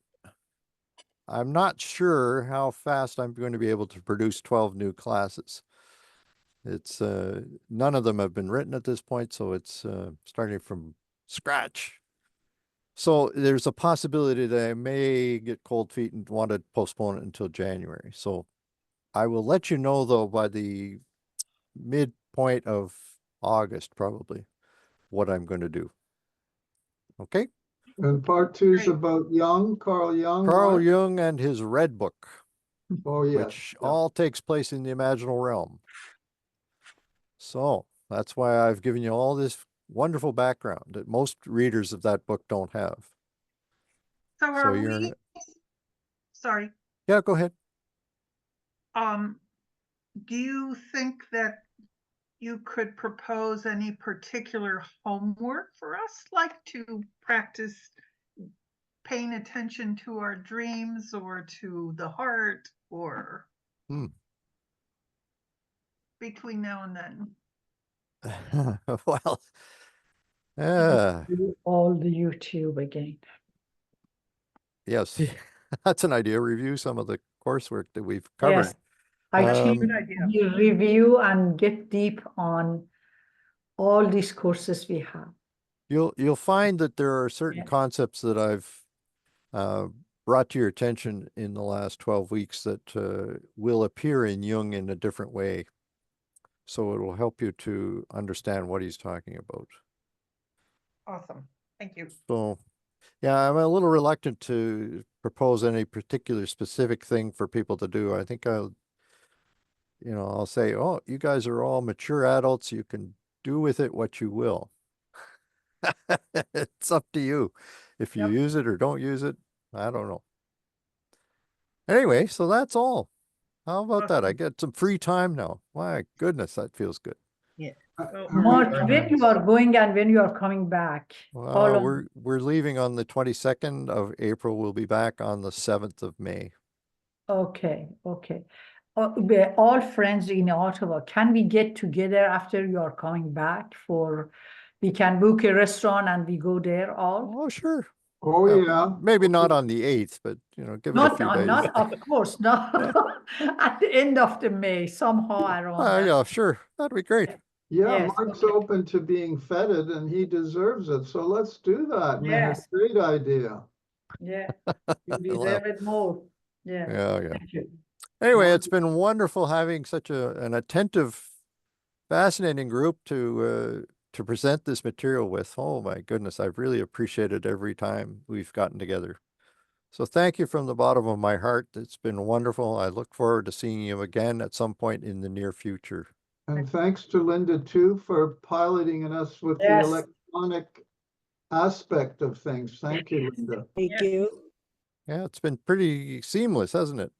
S1: I'm not sure how fast I'm going to be able to produce 12 new classes. It's none of them have been written at this point, so it's starting from scratch. So there's a possibility that I may get cold feet and want to postpone it until January. So I will let you know, though, by the midpoint of August, probably, what I'm going to do. Okay?
S19: And part 2 is about Carl Jung.
S1: Carl
S19: what?
S1: Jung and his Red Book,
S19: Oh, yes.
S1: which all takes place in the imaginal realm. So that's why I've given you all this wonderful background that most readers of that book don't have.
S10: So are
S1: you're,
S10: we, sorry,
S1: yeah, go ahead.
S10: do you think that you could propose any particular homework for us, like to practice paying attention to our dreams or to the heart, or between now and then?
S1: Well,
S5: Do all the YouTube again.
S1: yes, that's an idea. Review some of the coursework that we've covered.
S5: Yes, I think you review and get deep on all these courses we have.
S1: You'll find that there are certain
S5: Yeah.
S1: concepts that I've brought to your attention in the last 12 weeks that will appear in Jung in a different way. So it will help you to understand what he's talking about.
S10: Awesome. Thank you.
S1: So, yeah, I'm a little reluctant to propose any particular specific thing for people to do. I think I'll say, oh, you guys are all mature adults. You can do with it what you will. It's up to you. If you use it or don't use it, I don't know. Anyway, so that's all. How about that? I get some free time now. My goodness, that feels good.
S7: Yeah.
S5: Mark, when you are going and when you are coming back?
S1: We're leaving on the 22nd of April. We'll be back on the 7th of May.
S5: Okay. We're all friends in Ottawa. Can we get together after you are coming back we can book a restaurant and we go there all?
S1: Oh, sure.
S19: Oh, yeah.
S1: Maybe not on the 8th, but give it a few days.
S5: Not of course, not at the end of the May, somehow around.
S1: Yeah, sure. That'd be great.
S19: Yeah,
S5: Yes,
S19: Mark's open to being feted and he deserves it. So let's do that, man.
S5: Yes.
S19: Great idea.
S5: Yeah, you deserve it more. Yeah.
S1: Yeah.
S5: Thank you.
S1: Anyway, it's been wonderful having such an attentive, fascinating group to present this material with. Oh my goodness, I've really appreciated every time we've gotten together. So thank you from the bottom of my heart. It's been wonderful. I look forward to seeing you again at some point in the near future.
S19: And thanks to Linda too for piloting us with the electronic aspect of things. Thank you, Linda.
S16: Thank you.
S1: Yeah, it's been pretty seamless, hasn't it?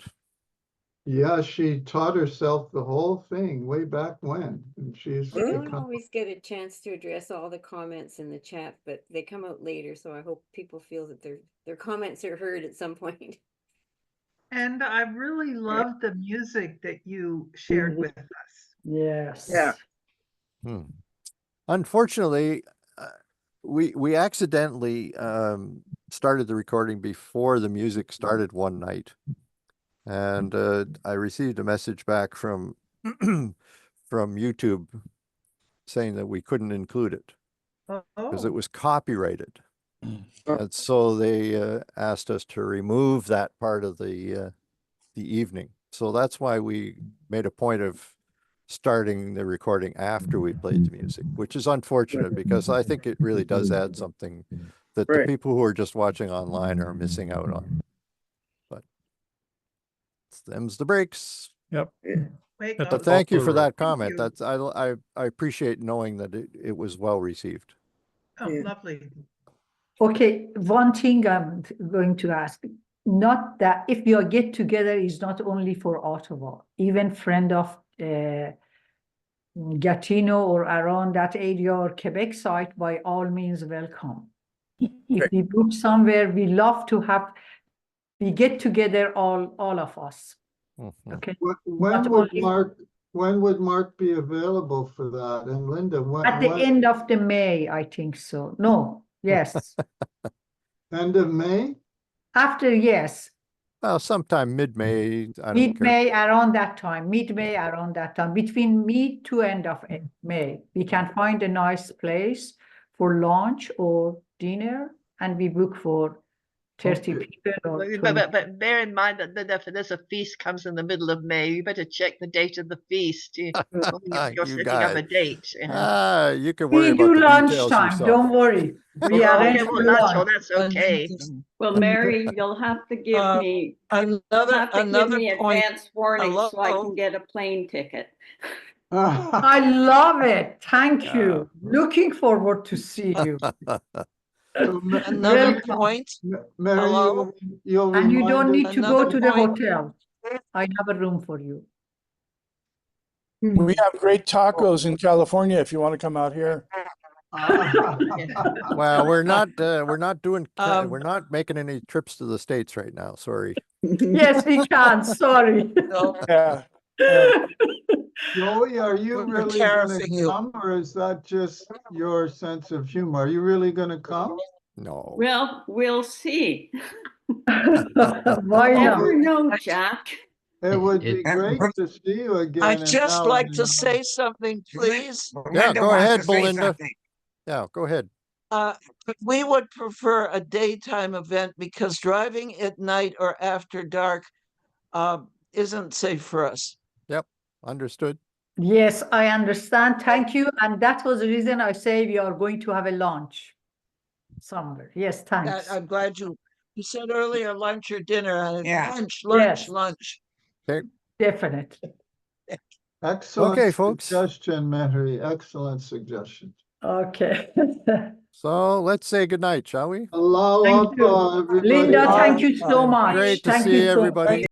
S19: Yeah, she taught herself the whole thing way back when. And she's
S6: We don't always get a chance to address all the comments in the chat, but they come out later. So I hope people feel that their comments are heard at some point.
S10: And I really love the music that you shared with us.
S5: Yes.
S10: Yeah.
S1: Unfortunately, we accidentally started the recording before the music started one night. And I received a message back from YouTube saying that we couldn't include it because it was copyrighted. And so they asked us to remove that part of the evening. So that's why we made a point of starting the recording after we played the music, which is unfortunate because I think it really does add something that the people who are just watching online are missing out on. Them's the breaks.
S3: Yep.
S1: But thank you for that comment. That's I appreciate knowing that it was well received.
S10: Oh, lovely.
S5: Okay, one thing I'm going to ask, not that if your get together is not only for Ottawa, even friend of Gatineau or around that area or Quebec site, by all means, welcome. If we book somewhere, we love to have we get together all of us. Okay.
S19: When would Mark be available for that? And Linda,
S5: at the end of the May, I think so. No, yes.
S19: End of May?
S5: After, yes.
S1: Well, sometime mid-May.
S5: Mid-May, around that time. Mid-May, around that time. Between mid to end of May, we can find a nice place for lunch or dinner, and we book for 30 people or 20.
S7: But bear in mind that if there's a feast comes in the middle of May, you better check the date of the feast. You're setting up a date.
S1: You can worry
S5: we
S1: about
S5: do
S1: the details
S5: lunchtime,
S1: yourself.
S5: don't worry. We arrange for lunch.
S7: That's okay.
S14: Well, Mary, you'll have to give me
S4: another point.
S14: Advance warning so I can get a plane ticket.
S5: I love it. Thank you. Looking forward to see you.
S4: Another point.
S19: Mary,
S4: Hello?
S5: And you don't need to go to the
S4: point.
S5: hotel. I have a room for you.
S8: We have great tacos in California if you want to come out here.
S1: Well, we're not making any trips to the States right now. Sorry.
S5: Yes, we can. Sorry.
S8: Yeah.
S19: Joey, are you really going to come, or is that just your sense of humor? Are you really going to come?
S1: No.
S14: Well, we'll see.
S5: Why
S14: You
S5: not?
S14: never know, Jack.
S19: It would be great to see you again.
S4: I'd just like to say something, please.
S1: Yeah, go ahead, Belinda. Yeah, go ahead.
S4: We would prefer a daytime event because driving at night or after dark isn't safe for us.
S1: Yep, understood.
S5: Yes, I understand. Thank you. And that was the reason I say we are going to have a lunch somewhere. Yes, thanks.
S4: I'm glad you said earlier lunch or dinner, and it's
S20: Yeah.
S5: Yes.
S4: lunch.
S1: Okay.
S5: Definitely.
S19: Excellent
S1: Okay, folks.
S19: suggestion, Mehri. Excellent suggestion.
S5: Okay.
S1: So let's say goodnight, shall we?
S19: Allahu
S5: Thank you.
S19: Akbar, everybody.
S5: Linda, thank you so much.
S1: Great to
S5: Thank
S1: see
S5: you so
S1: everybody.
S5: much.